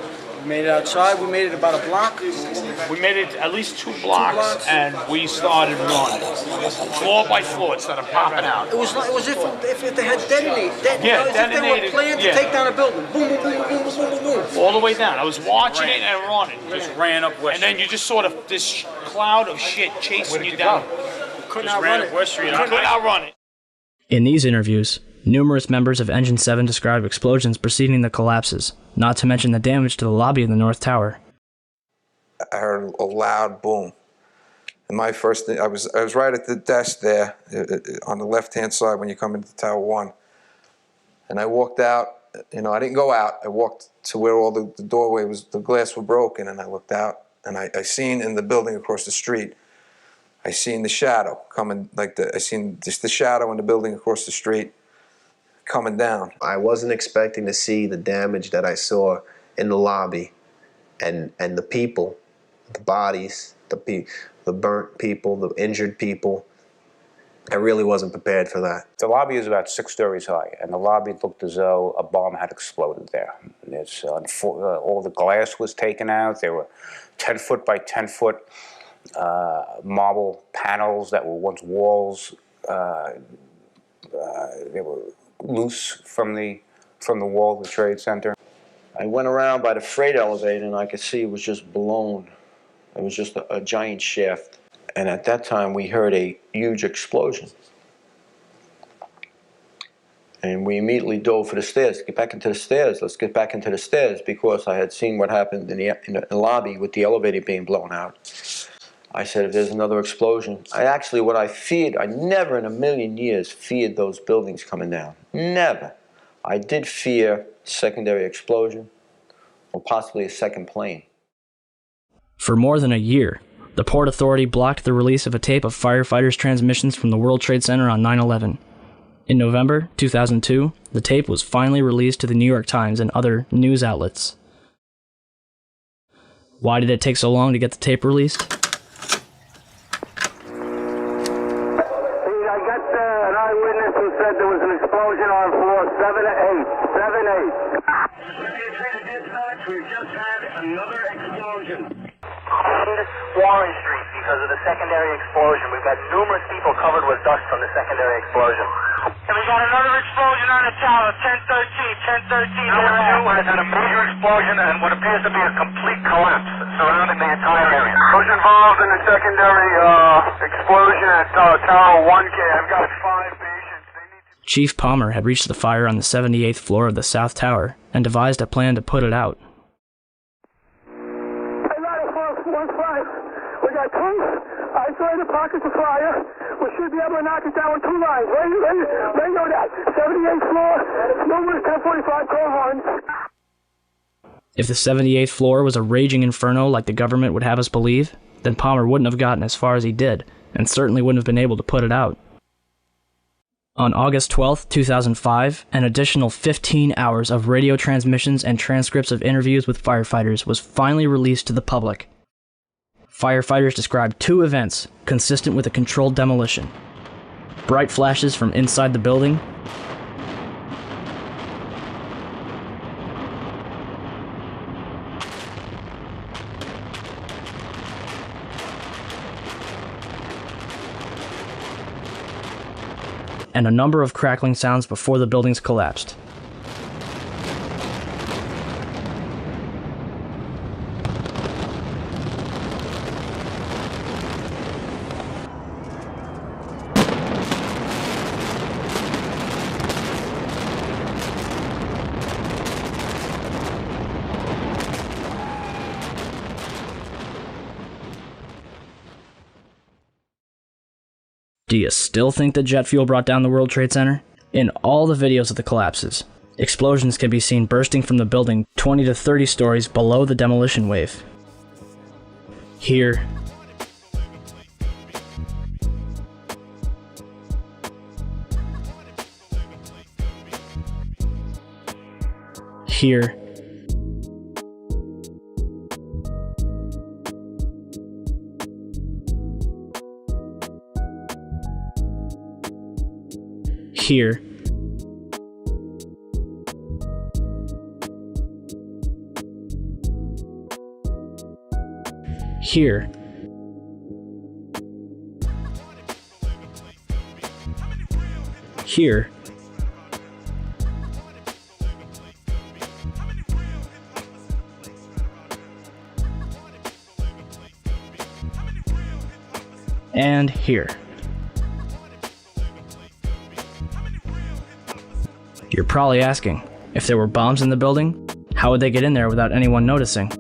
Speaker 4: We made it outside. We made it about a block.
Speaker 5: We made it at least 2 blocks, and we started running, floor by floor, instead of popping out.
Speaker 4: It was if they had detonated.
Speaker 5: Yeah,
Speaker 4: if they were planned to take down a building. Boom, boom, boom, boom, boom, boom, boom, boom.
Speaker 5: All the way down. I was watching it and running.
Speaker 4: Just ran up West Street.
Speaker 5: And then you just saw this cloud of shit chasing you down.
Speaker 4: Couldn't outrun it.
Speaker 5: West Street. I couldn't outrun it.
Speaker 1: In these interviews, numerous members of Engine 7 described explosions preceding the collapses, not to mention the damage to the lobby of the North Tower.
Speaker 7: I heard a loud boom. And my first thing, I was right at the desk there on the left-hand side when you come into Tower 1. And I walked out, I didn't go out. I walked to where all the doorway was, the glass were broken, and I looked out, and I seen in the building across the street, I seen the shadow coming, I seen just the shadow in the building across the street coming down.
Speaker 9: I wasn't expecting to see the damage that I saw in the lobby and the people, the bodies, the burnt people, the injured people. I really wasn't prepared for that.
Speaker 11: The lobby is about 6 stories high, and the lobby looked as though a bomb had exploded there. All the glass was taken out. There were 10-foot by 10-foot marble panels that were once walls. They were loose from the wall of the Trade Center.
Speaker 9: I went around by the freight elevator, and I could see it was just blown. It was just a giant shaft. And at that time, we heard a huge explosion. And we immediately dove for the stairs. Get back into the stairs. Let's get back into the stairs, because I had seen what happened in the lobby with the elevator being blown out. I said, if there's another explosion, what I feared, I never in a million years feared those buildings coming down. Never. I did fear secondary explosion or possibly a second plane.
Speaker 1: For more than a year, the Port Authority blocked the release of a tape of firefighters' transmissions from the World Trade Center on 9/11. In November 2002, the tape was finally released to the New York Times and other news outlets. Why did it take so long to get the tape released?
Speaker 12: I got an eyewitness who said there was an explosion on floor 7-8. 7-8. We've just had another explosion.
Speaker 13: Warren Street because of the secondary explosion. We've got numerous people covered with dust from the secondary explosion.
Speaker 12: And we got another explosion on the tower, 1013.
Speaker 13: Number 2 has had a major explosion and what appears to be a complete collapse surrounding the entire area.
Speaker 12: Who's involved in the secondary explosion at Tower 1K? I've got 5 patients.
Speaker 1: Chief Palmer had reached the fire on the 78th floor of the South Tower and devised a plan to put it out.
Speaker 12: We got 2 isolated pockets of fire. We should be able to knock it down with 2 lines. Radio that. 78th floor, numerous 1045 call horns.
Speaker 1: If the 78th floor was a raging inferno like the government would have us believe, then Palmer wouldn't have gotten as far as he did, and certainly wouldn't have been able to put it out. On August 12, 2005, an additional 15 hours of radio transmissions and transcripts of interviews with firefighters was finally released to the public. Firefighters described 2 events consistent with a controlled demolition: bright flashes from inside the building and a number of crackling sounds before the buildings collapsed. Do you still think that jet fuel brought down the World Trade Center? In all the videos of the collapses, explosions can be seen bursting from the building 20 to 30 stories below the demolition wave. Here, here, here, here, here, and here. You're probably asking, if there were bombs in the building, how would they get in there without anyone noticing?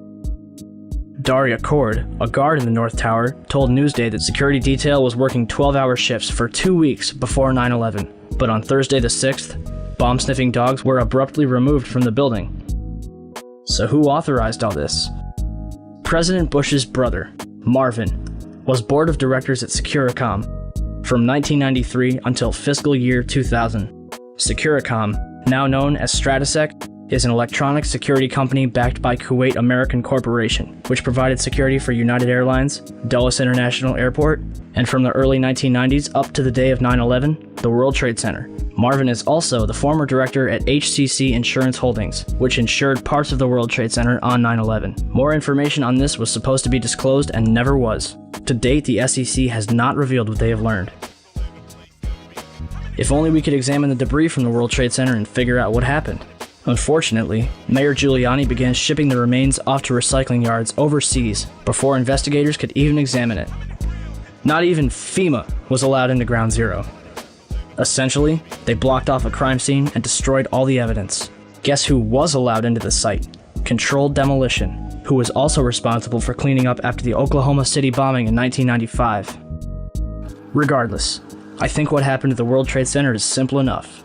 Speaker 1: Daria Cord, a guard in the North Tower, told Newsday that security detail was working 12-hour shifts for 2 weeks before 9/11, but on Thursday the 6th, bomb-sniffing dogs were abruptly removed from the building. So who authorized all this? President Bush's brother, Marvin, was board of directors at Securicom from 1993 until fiscal year 2000. Securicom, now known as Stratosec, is an electronic security company backed by Kuwait American Corporation, which provided security for United Airlines, Dulles International Airport, and from the early 1990s up to the day of 9/11, the World Trade Center. Marvin is also the former director at HCC Insurance Holdings, which insured parts of the World Trade Center on 9/11. More information on this was supposed to be disclosed and never was. To date, the SEC has not revealed what they have learned. If only we could examine the debris from the World Trade Center and figure out what happened. Unfortunately, Mayor Giuliani began shipping the remains off to recycling yards overseas before investigators could even examine it. Not even FEMA was allowed into Ground Zero. Essentially, they blocked off a crime scene and destroyed all the evidence. Guess who was allowed into the site? Controlled Demolition, who was also responsible for cleaning up after the Oklahoma City bombing in 1995. Regardless, I think what happened to the World Trade Center is simple enough.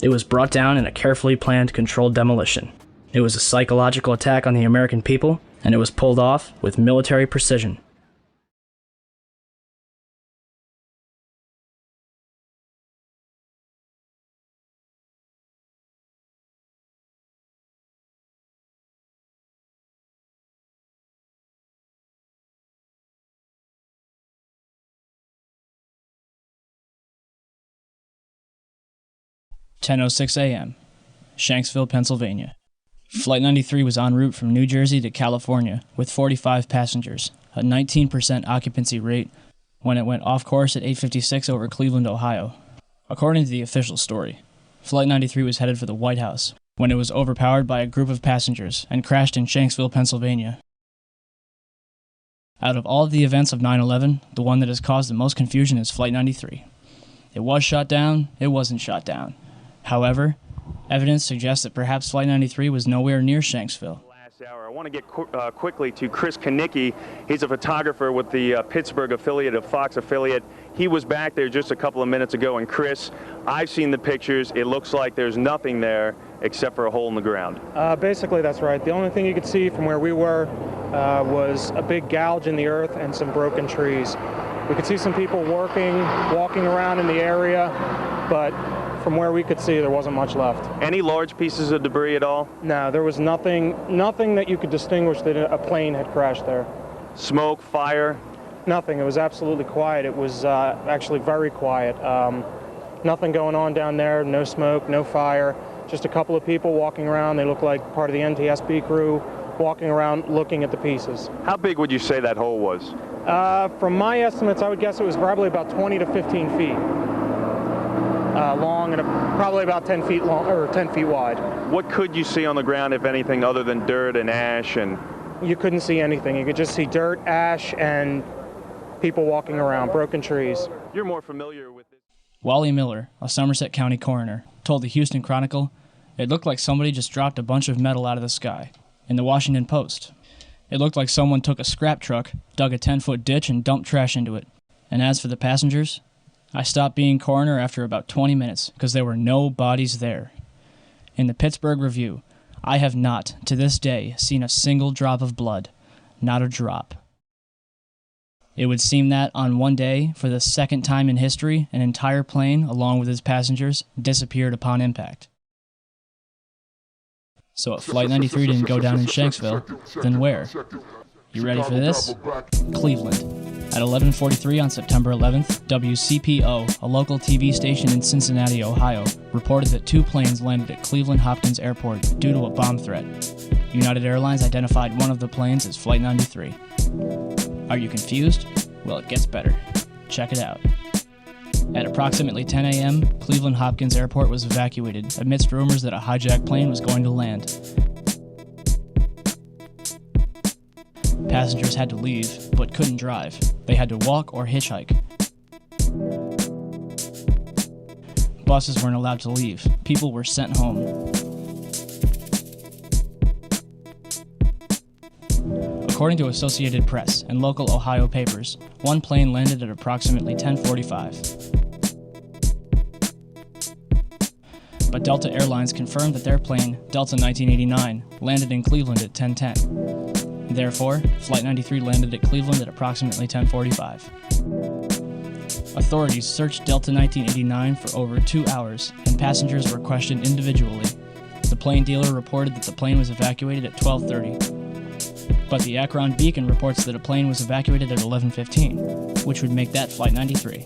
Speaker 1: It was brought down in a carefully planned, controlled demolition. It was a psychological attack on the American people, and it was pulled off with military precision. "10:06 a.m., Shanksville, Pennsylvania. Flight 93 was en route from New Jersey to California with 45 passengers, a 19% occupancy rate, when it went off course at 8:56 over Cleveland, Ohio. According to the official story, Flight 93 was headed for the White House when it was overpowered by a group of passengers and crashed in Shanksville, Pennsylvania. Out of all of the events of 9/11, the one that has caused the most confusion is Flight 93. It was shot down, it wasn't shot down. However, evidence suggests that perhaps Flight 93 was nowhere near Shanksville.
Speaker 22: I want to get quickly to Chris Kanicki. He's a photographer with the Pittsburgh affiliate of Fox affiliate. He was back there just a couple of minutes ago. And Chris, I've seen the pictures. It looks like there's nothing there except for a hole in the ground.
Speaker 10: Basically, that's right. The only thing you could see from where we were was a big gouge in the earth and some broken trees. We could see some people walking around in the area, but from where we could see, there wasn't much left.
Speaker 22: Any large pieces of debris at all?
Speaker 10: No, there was nothing that you could distinguish that a plane had crashed there.
Speaker 22: Smoke, fire?
Speaker 10: Nothing. It was absolutely quiet. It was actually very quiet. Nothing going on down there, no smoke, no fire, just a couple of people walking around. They look like part of the NTSB crew walking around looking at the pieces.
Speaker 22: How big would you say that hole was?
Speaker 10: From my estimates, I would guess it was probably about 20 to 15 feet. Long and probably about 10 feet long or 10 feet wide.
Speaker 22: What could you see on the ground, if anything, other than dirt and ash? And
Speaker 10: you couldn't see anything. You could just see dirt, ash, and people walking around, broken trees.
Speaker 22: You're more familiar with it.
Speaker 1: Wally Miller, a Somerset County coroner, told the Houston Chronicle, "It looked like somebody just dropped a bunch of metal out of the sky." In the Washington Post, "It looked like someone took a scrap truck, dug a 10-foot ditch, and dumped trash into it." And as for the passengers, I stopped being coroner after about 20 minutes because there were no bodies there. In the Pittsburgh Review, I have not, to this day, seen a single drop of blood. Not a drop. It would seem that, on one day, for the second time in history, an entire plane, along with its passengers, disappeared upon impact. So if Flight 93 didn't go down in Shanksville, then where? You ready for this? Cleveland. At 11:43 on September 11th, WCPO, a local TV station in Cincinnati, Ohio, reported that 2 planes landed at Cleveland Hopkins Airport due to a bomb threat. United Airlines identified one of the planes as Flight 93. Are you confused? Well, it gets better. Check it out. At approximately 10 a.m., Cleveland Hopkins Airport was evacuated amidst rumors that a hijacked plane was going to land. Passengers had to leave, but couldn't drive. They had to walk or hitchhike. Buses weren't allowed to leave. People were sent home. According to Associated Press and local Ohio papers, one plane landed at approximately 10:45. But Delta Airlines confirmed that their plane, Delta 1989, landed in Cleveland at 10:10. Therefore, Flight 93 landed at Cleveland at approximately 10:45. Authorities searched Delta 1989 for over 2 hours, and passengers were questioned individually. The plane dealer reported that the plane was evacuated at 12:30. But the Akron Beacon reports that a plane was evacuated at 11:15, which would make that Flight 93.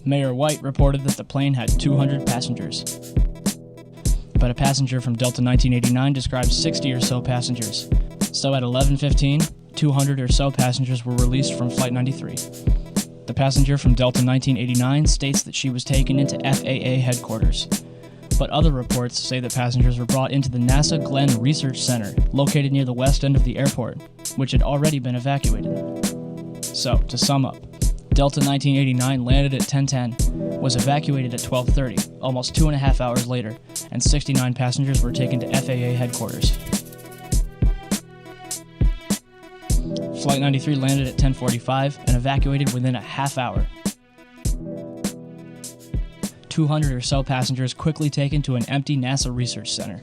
Speaker 1: Mayor White reported that the plane had 200 passengers. But a passenger from Delta 1989 described 60 or so passengers. So at 11:15, 200 or so passengers were released from Flight 93. The passenger from Delta 1989 states that she was taken into FAA headquarters. But other reports say that passengers were brought into the NASA Glenn Research Center, located near the west end of the airport, which had already been evacuated. So, to sum up, Delta 1989 landed at 10:10, was evacuated at 12:30, almost 2.5 hours later, and 69 passengers were taken to FAA headquarters. Flight 93 landed at 10:45 and evacuated within a half hour. 200 or so passengers quickly taken to an empty NASA research center.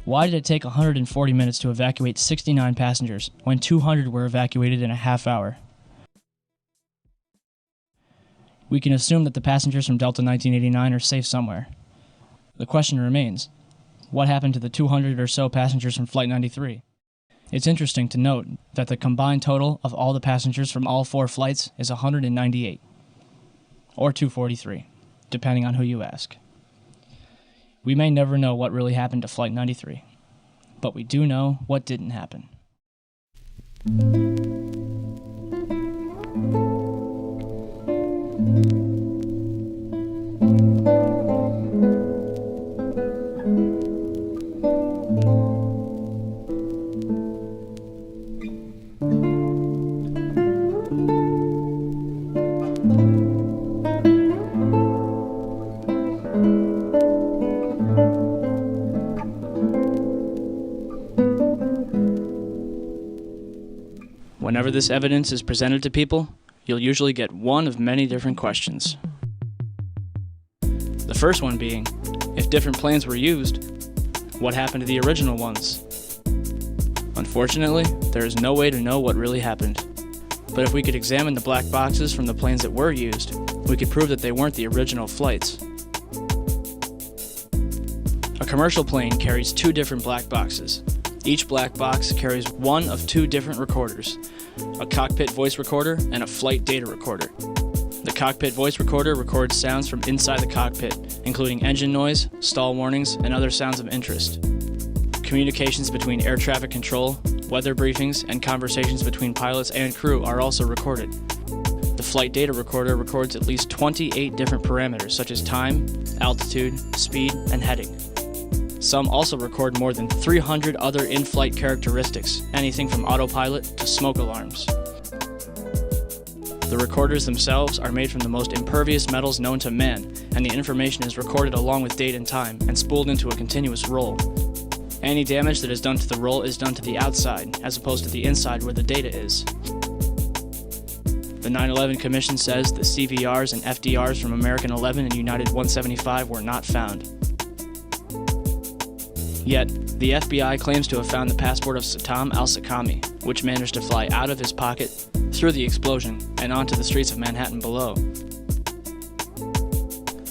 Speaker 1: Why did it take 140 minutes to evacuate 69 passengers when 200 were evacuated in a half hour? We can assume that the passengers from Delta 1989 are safe somewhere. The question remains, what happened to the 200 or so passengers from Flight 93? It's interesting to note that the combined total of all the passengers from all 4 flights is 198, or 243, depending on who you ask. We may never know what really happened to Flight 93, but we do know what didn't happen. Whenever this evidence is presented to people, you'll usually get one of many different questions. The first one being, if different planes were used, what happened to the original ones? Unfortunately, there is no way to know what really happened. But if we could examine the black boxes from the planes that were used, we could prove that they weren't the original flights. A commercial plane carries 2 different black boxes. Each black box carries one of 2 different recorders, a cockpit voice recorder and a flight data recorder. The cockpit voice recorder records sounds from inside the cockpit, including engine noise, stall warnings, and other sounds of interest. Communications between air traffic control, weather briefings, and conversations between pilots and crew are also recorded. The flight data recorder records at least 28 different parameters such as time, altitude, speed, and heading. Some also record more than 300 other in-flight characteristics, anything from autopilot to smoke alarms. The recorders themselves are made from the most impervious metals known to man, and the information is recorded along with date and time and spooled into a continuous roll. Any damage that is done to the roll is done to the outside, as opposed to the inside where the data is. The 9/11 Commission says the CVRs and FDRs from American 11 and United 175 were not found. Yet, the FBI claims to have found the passport of Saddam al-Sakami, which managed to fly out of his pocket, through the explosion, and onto the streets of Manhattan below.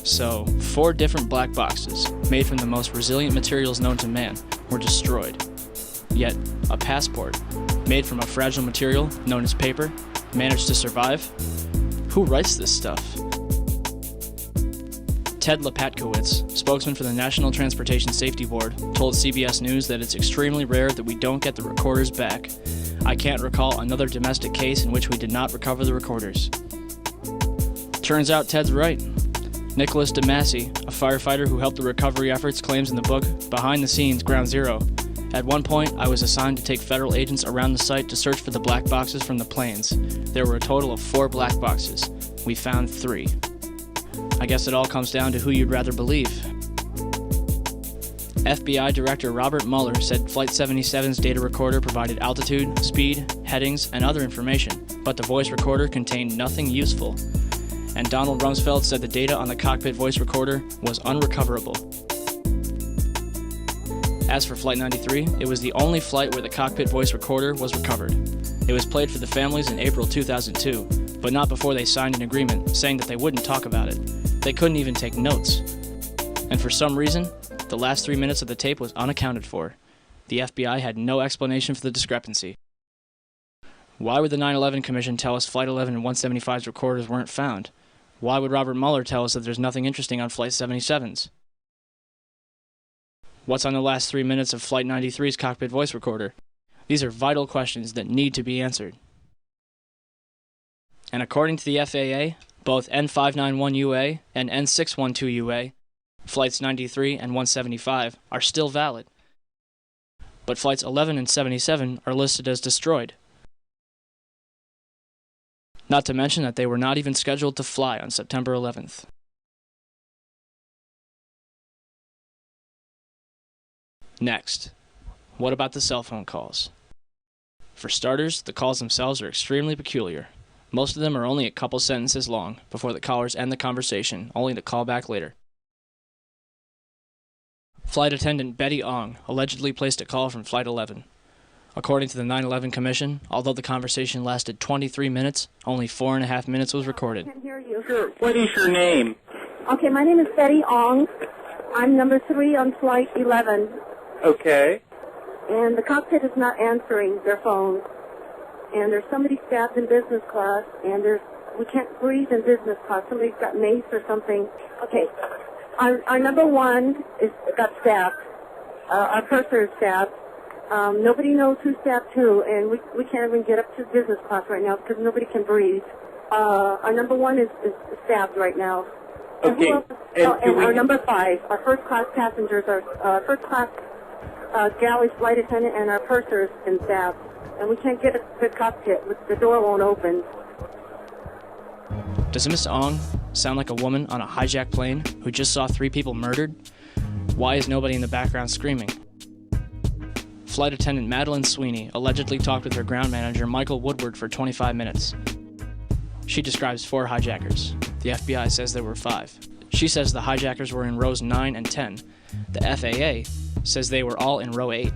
Speaker 1: So, 4 different black boxes, made from the most resilient materials known to man, were destroyed. Yet, a passport, made from a fragile material known as paper, managed to survive? Who writes this stuff? Ted Lepatkowitz, spokesman for the National Transportation Safety Board, told CBS News that it's extremely rare that we don't get the recorders back. I can't recall another domestic case in which we did not recover the recorders. Turns out Ted's right. Nicholas DeMasi, a firefighter who helped the recovery efforts, claims in the book, Behind the Scenes, Ground Zero, "At one point, I was assigned to take federal agents around the site to search for the black boxes from the planes. There were a total of 4 black boxes. We found 3. I guess it all comes down to who you'd rather believe." FBI Director Robert Mueller said Flight 77's data recorder provided altitude, speed, headings, and other information, but the voice recorder contained nothing useful. And Donald Rumsfeld said the data on the cockpit voice recorder was unrecoverable. As for Flight 93, it was the only flight where the cockpit voice recorder was recovered. It was played for the families in April 2002, but not before they signed an agreement saying that they wouldn't talk about it. They couldn't even take notes. And for some reason, the last 3 minutes of the tape was unaccounted for. The FBI had no explanation for the discrepancy. Why would the 9/11 Commission tell us Flight 11 and 175's recorders weren't found? Why would Robert Mueller tell us that there's nothing interesting on Flight 77's? What's on the last 3 minutes of Flight 93's cockpit voice recorder? These are vital questions that need to be answered. And according to the FAA, both N591UA and N612UA, Flights 93 and 175, are still valid. But Flights 11 and 77 are listed as destroyed. Not to mention that they were not even scheduled to fly on September 11th. Next, what about the cell phone calls? For starters, the calls themselves are extremely peculiar. Most of them are only a couple sentences long before the callers end the conversation, only to call back later. Flight attendant Betty Ong allegedly placed a call from Flight 11. According to the 9/11 Commission, although the conversation lasted 23 minutes, only 4.5 minutes was recorded.
Speaker 14: I can't hear you.
Speaker 15: Sure. What is your name?
Speaker 14: Okay, my name is Betty Ong. I'm number 3 on Flight 11.
Speaker 15: Okay.
Speaker 14: And the cockpit is not answering their phones. And there's somebody stabbed in business class, and we can't breathe in business class. Somebody's got mace or something. Okay. Our number 1 got stabbed. Our purser is stabbed. Nobody knows who stabbed who, and we can't even get up to business class right now because nobody can breathe. Our number 1 is stabbed right now.
Speaker 15: Okay.
Speaker 14: And our number 5, our first class passengers, our first class galley flight attendant, and our purser has been stabbed. And we can't get to the cockpit. The door won't open.
Speaker 1: Does Miss Ong sound like a woman on a hijacked plane who just saw 3 people murdered? Why is nobody in the background screaming? Flight attendant Madeline Sweeney allegedly talked with her ground manager Michael Woodward for 25 minutes. She describes 4 hijackers. The FBI says there were 5. She says the hijackers were in rows 9 and 10. The FAA says they were all in row 8.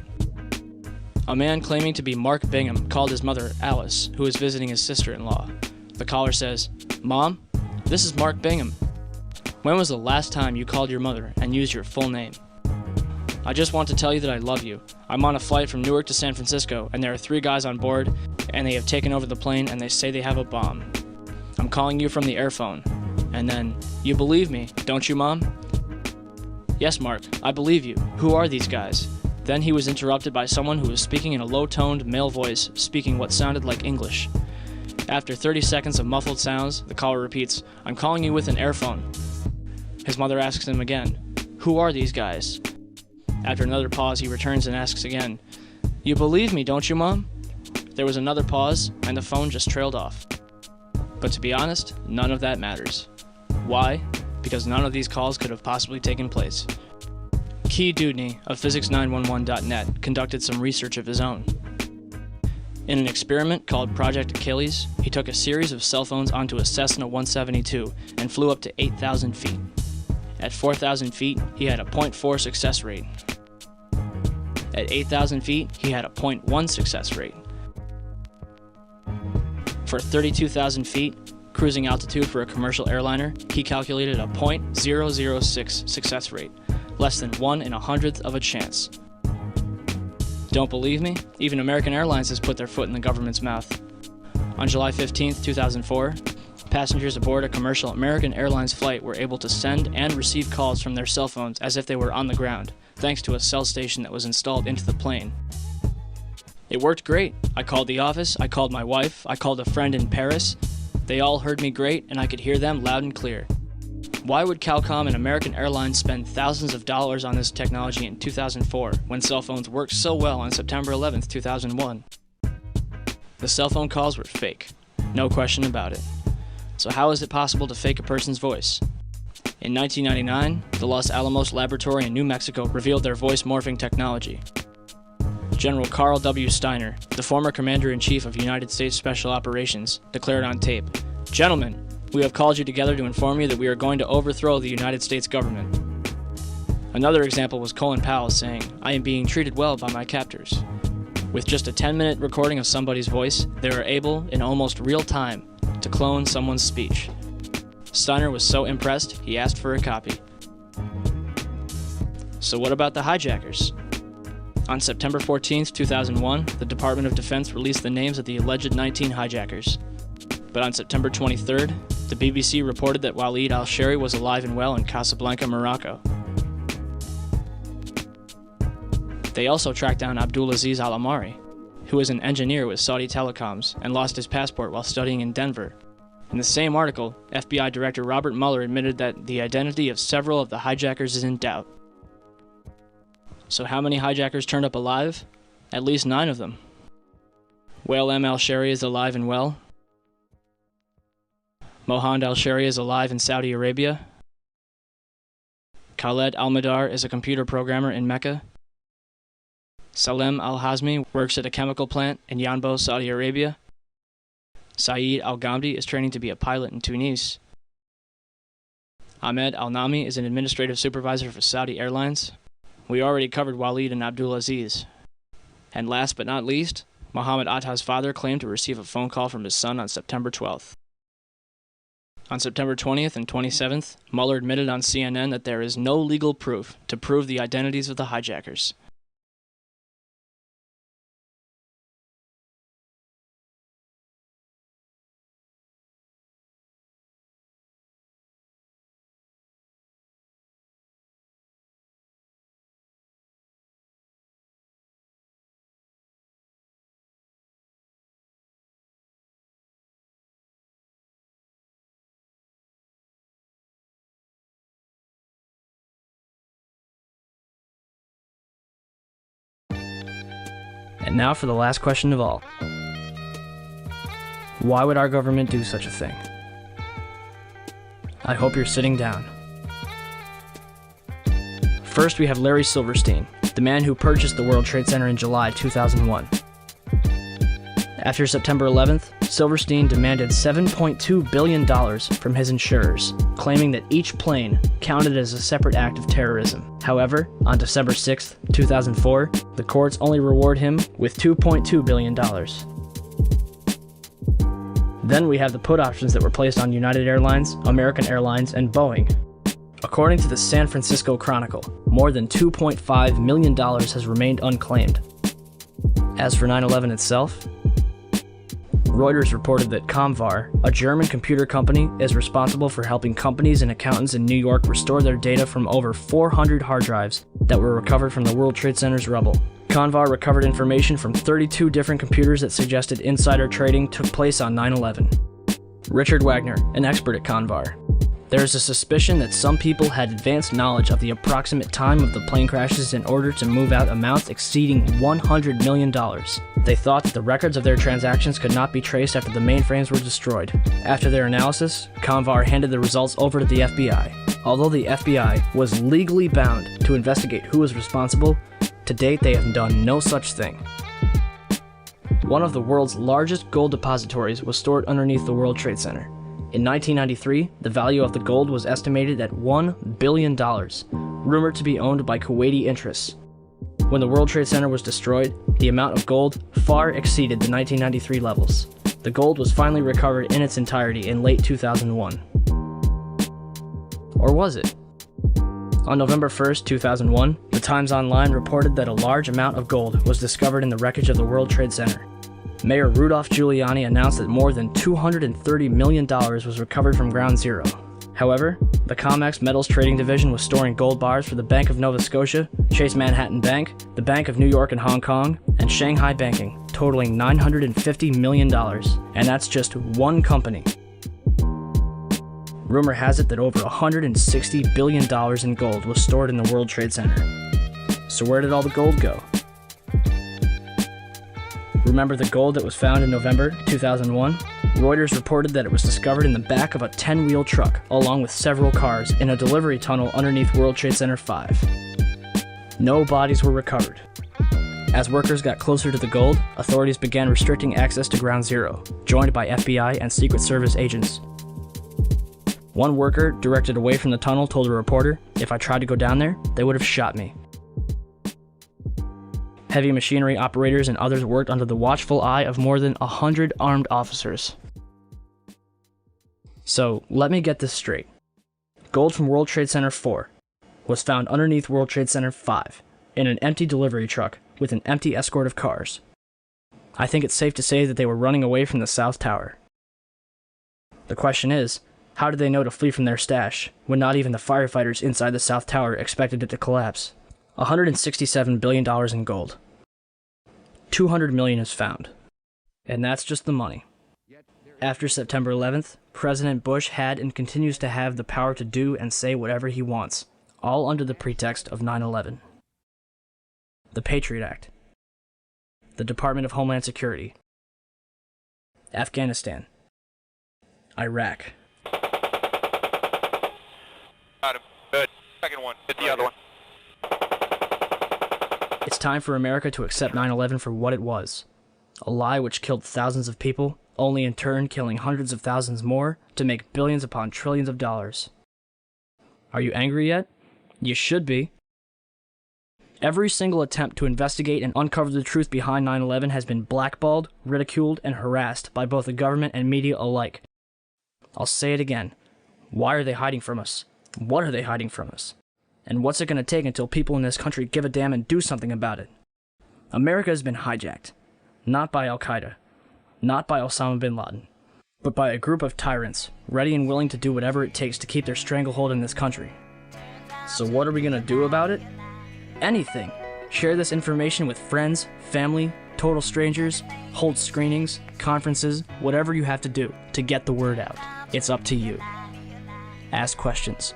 Speaker 1: A man claiming to be Mark Bingham called his mother Alice, who is visiting his sister-in-law. The caller says, "Mom, this is Mark Bingham. When was the last time you called your mother and used your full name? I just want to tell you that I love you. I'm on a flight from Newark to San Francisco, and there are 3 guys on board, and they have taken over the plane, and they say they have a bomb. I'm calling you from the airphone." And then, "You believe me, don't you, Mom?" "Yes, Mark, I believe you. Who are these guys?" Then he was interrupted by someone who was speaking in a low-toned male voice, speaking what sounded like English. After 30 seconds of muffled sounds, the caller repeats, "I'm calling you with an airphone." His mother asks him again, "Who are these guys?" After another pause, he returns and asks again, "You believe me, don't you, Mom?" There was another pause, and the phone just trailed off. But to be honest, none of that matters. Why? Because none of these calls could have possibly taken place. Key Dudney of Physics911.net conducted some research of his own. In an experiment called Project Achilles, he took a series of cell phones onto a Cessna 172 and flew up to 8,000 feet. At 4,000 feet, he had a 0.4 success rate. At 8,000 feet, he had a 0.1 success rate. For 32,000 feet, cruising altitude for a commercial airliner, he calculated a 0.006 success rate, less than 1 in 100th of a chance. Don't believe me? Even American Airlines has put their foot in the government's mouth. On July 15, 2004, passengers aboard a commercial American Airlines flight were able to send and receive calls from their cell phones as if they were on the ground, thanks to a cell station that was installed into the plane. It worked great. I called the office, I called my wife, I called a friend in Paris. They all heard me great, and I could hear them loud and clear. Why would Calcom and American Airlines spend thousands of dollars on this technology in 2004 when cell phones worked so well on September 11th, 2001? The cell phone calls were fake. No question about it. So how is it possible to fake a person's voice? In 1999, the Los Alamos Laboratory in New Mexico revealed their voice morphing technology. General Carl W. Steiner, the former Commander-in-Chief of United States Special Operations, declared on tape, "Gentlemen, we have called you together to inform you that we are going to overthrow the United States government." Another example was Colin Powell saying, "I am being treated well by my captors." With just a 10-minute recording of somebody's voice, they were able, in almost real time, to clone someone's speech. Steiner was so impressed, he asked for a copy. So what about the hijackers? On September 14, 2001, the Department of Defense released the names of the alleged 19 hijackers. But on September 23rd, the BBC reported that Waleed al-Shari was alive and well in Casablanca, Morocco. They also tracked down Abdulaziz al-Amari, who was an engineer with Saudi Telecoms and lost his passport while studying in Denver. In the same article, FBI Director Robert Mueller admitted that the identity of several of the hijackers is in doubt. So how many hijackers turned up alive? At least 9 of them. Wael M. al-Shari is alive and well. Mohand al-Shari is alive in Saudi Arabia. Khaled al-Madar is a computer programmer in Mecca. Salem al-Hazmi works at a chemical plant in Yanbo, Saudi Arabia. Saeed al-Ghamdi is training to be a pilot in Tunis. Ahmed al-Nami is an administrative supervisor for Saudi Airlines. We already covered Waleed and Abdulaziz. And last but not least, Mohammed Atta's father claimed to receive a phone call from his son on September 12th. On September 20th and 27th, Mueller admitted on CNN that there is no legal proof to prove the identities of the hijackers. And now for the last question of all. Why would our government do such a thing? I hope you're sitting down. First, we have Larry Silverstein, the man who purchased the World Trade Center in July 2001. After September 11th, Silverstein demanded $7.2 billion from his insurers, claiming that each plane counted as a separate act of terrorism. However, on December 6, 2004, the courts only reward him with $2.2 billion. Then we have the put options that were placed on United Airlines, American Airlines, and Boeing. According to the San Francisco Chronicle, more than $2.5 million has remained unclaimed. As for 9/11 itself, Reuters reported that Comvar, a German computer company, is responsible for helping companies and accountants in New York restore their data from over 400 hard drives that were recovered from the World Trade Center's rubble. Comvar recovered information from 32 different computers that suggested insider trading took place on 9/11. Richard Wagner, an expert at Comvar. There is a suspicion that some people had advanced knowledge of the approximate time of the plane crashes in order to move out amounts exceeding $100 million. They thought that the records of their transactions could not be traced after the mainframes were destroyed. After their analysis, Comvar handed the results over to the FBI. Although the FBI was legally bound to investigate who was responsible, to date they have done no such thing. One of the world's largest gold depositories was stored underneath the World Trade Center. In 1993, the value of the gold was estimated at $1 billion, rumored to be owned by Kuwaiti interests. When the World Trade Center was destroyed, the amount of gold far exceeded the 1993 levels. The gold was finally recovered in its entirety in late 2001. Or was it? On November 1st, 2001, the Times Online reported that a large amount of gold was discovered in the wreckage of the World Trade Center. Mayor Rudolph Giuliani announced that more than $230 million was recovered from Ground Zero. However, the COMEX Metals Trading Division was storing gold bars for the Bank of Nova Scotia, Chase Manhattan Bank, the Bank of New York and Hong Kong, and Shanghai Banking, totaling $950 million, and that's just one company. Rumor has it that over $160 billion in gold was stored in the World Trade Center. So where did all the gold go? Remember the gold that was found in November 2001? Reuters reported that it was discovered in the back of a 10-wheel truck, along with several cars, in a delivery tunnel underneath World Trade Center 5. No bodies were recovered. As workers got closer to the gold, authorities began restricting access to Ground Zero, joined by FBI and Secret Service agents. One worker, directed away from the tunnel, told a reporter, "If I tried to go down there, they would have shot me." Heavy machinery operators and others worked under the watchful eye of more than 100 armed officers. So, let me get this straight. Gold from World Trade Center 4 was found underneath World Trade Center 5 in an empty delivery truck with an empty escort of cars. I think it's safe to say that they were running away from the South Tower. The question is, how did they know to flee from their stash when not even the firefighters inside the South Tower expected it to collapse? $167 billion in gold. $200 million is found. And that's just the money. After September 11th, President Bush had and continues to have the power to do and say whatever he wants, all under the pretext of 9/11. The Patriot Act. The Department of Homeland Security. Afghanistan. Iraq.
Speaker 2: Got him. Good. Second one. Hit the other one.
Speaker 1: It's time for America to accept 9/11 for what it was. A lie which killed thousands of people, only in turn killing hundreds of thousands more to make billions upon trillions of dollars. Are you angry yet? You should be. Every single attempt to investigate and uncover the truth behind 9/11 has been blackballed, ridiculed, and harassed by both the government and media alike. I'll say it again. Why are they hiding from us? What are they hiding from us? And what's it going to take until people in this country give a damn and do something about it? America has been hijacked. Not by Al-Qaeda. Not by Osama bin Laden. But by a group of tyrants, ready and willing to do whatever it takes to keep their stranglehold in this country. So what are we going to do about it? Anything. Share this information with friends, family, total strangers, hold screenings, conferences, whatever you have to do to get the word out. It's up to you. Ask questions.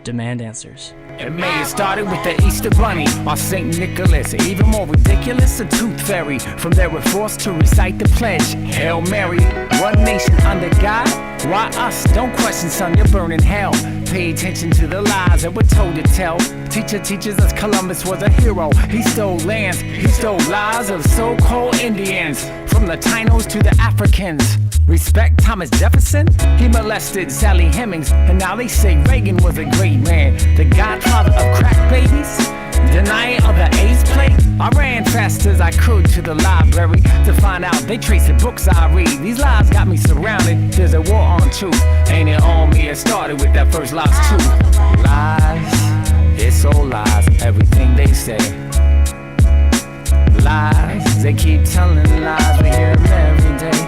Speaker 1: Demand answers.
Speaker 16: It may have started with the Easter Bunny or St. Nicholas. Even more ridiculous, a tooth fairy. From there we're forced to recite the pledge. Hail Mary, one nation under God. Why us? Don't question, son, you're burning hell. Pay attention to the lies that we're told to tell. Teacher teaches us Columbus was a hero. He stole lands, he stole lives of so-called Indians. From the Latinos to the Africans. Respect Thomas Jefferson, he molested Sally Hemings, and now they say Reagan was a great man. The godfather of crack babies, denier of the AIDS plague. I ran fast as I could to the library to find out they trace the books I read. These lies got me surrounded, there's a war on truth. Ain't it on me? It started with that first lies too. Lies, it's all lies, everything they say. Lies, they keep telling lies, we hear them every day.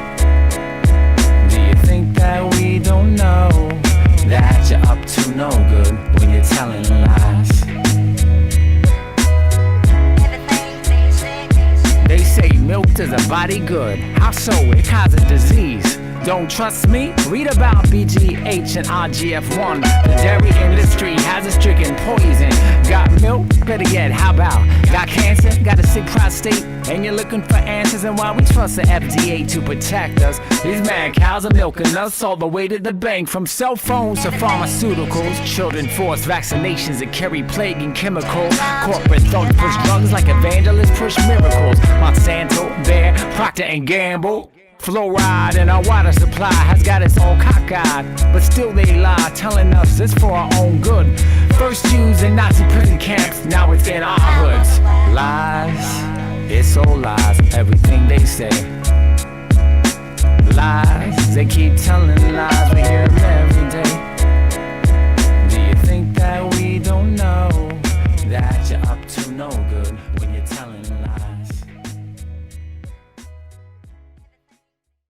Speaker 16: Think that we don't know that you're up to no good when you're telling lies. They say milk does a body good. How so? It causes disease. Don't trust me? Read about BGH and RGF1. The dairy industry has us drinking poison. Got milk? Better yet, how about? Got cancer? Got a sick prostate? And you're looking for answers, and why we trust the FDA to protect us. These mad cows are milking us all the way to the bank. From cell phones to pharmaceuticals. Children force vaccinations that carry plague and chemicals. Corporate thugs push drugs like evangelists push miracles. Monsanto, Bayer, Procter & Gamble. Fluoride in our water supply has got us all cockeyed, but still they lie, telling us it's for our own good. First used in Nazi prison camps, now it's in our hoods. Lies, it's all lies, everything they say. Lies, they keep telling lies.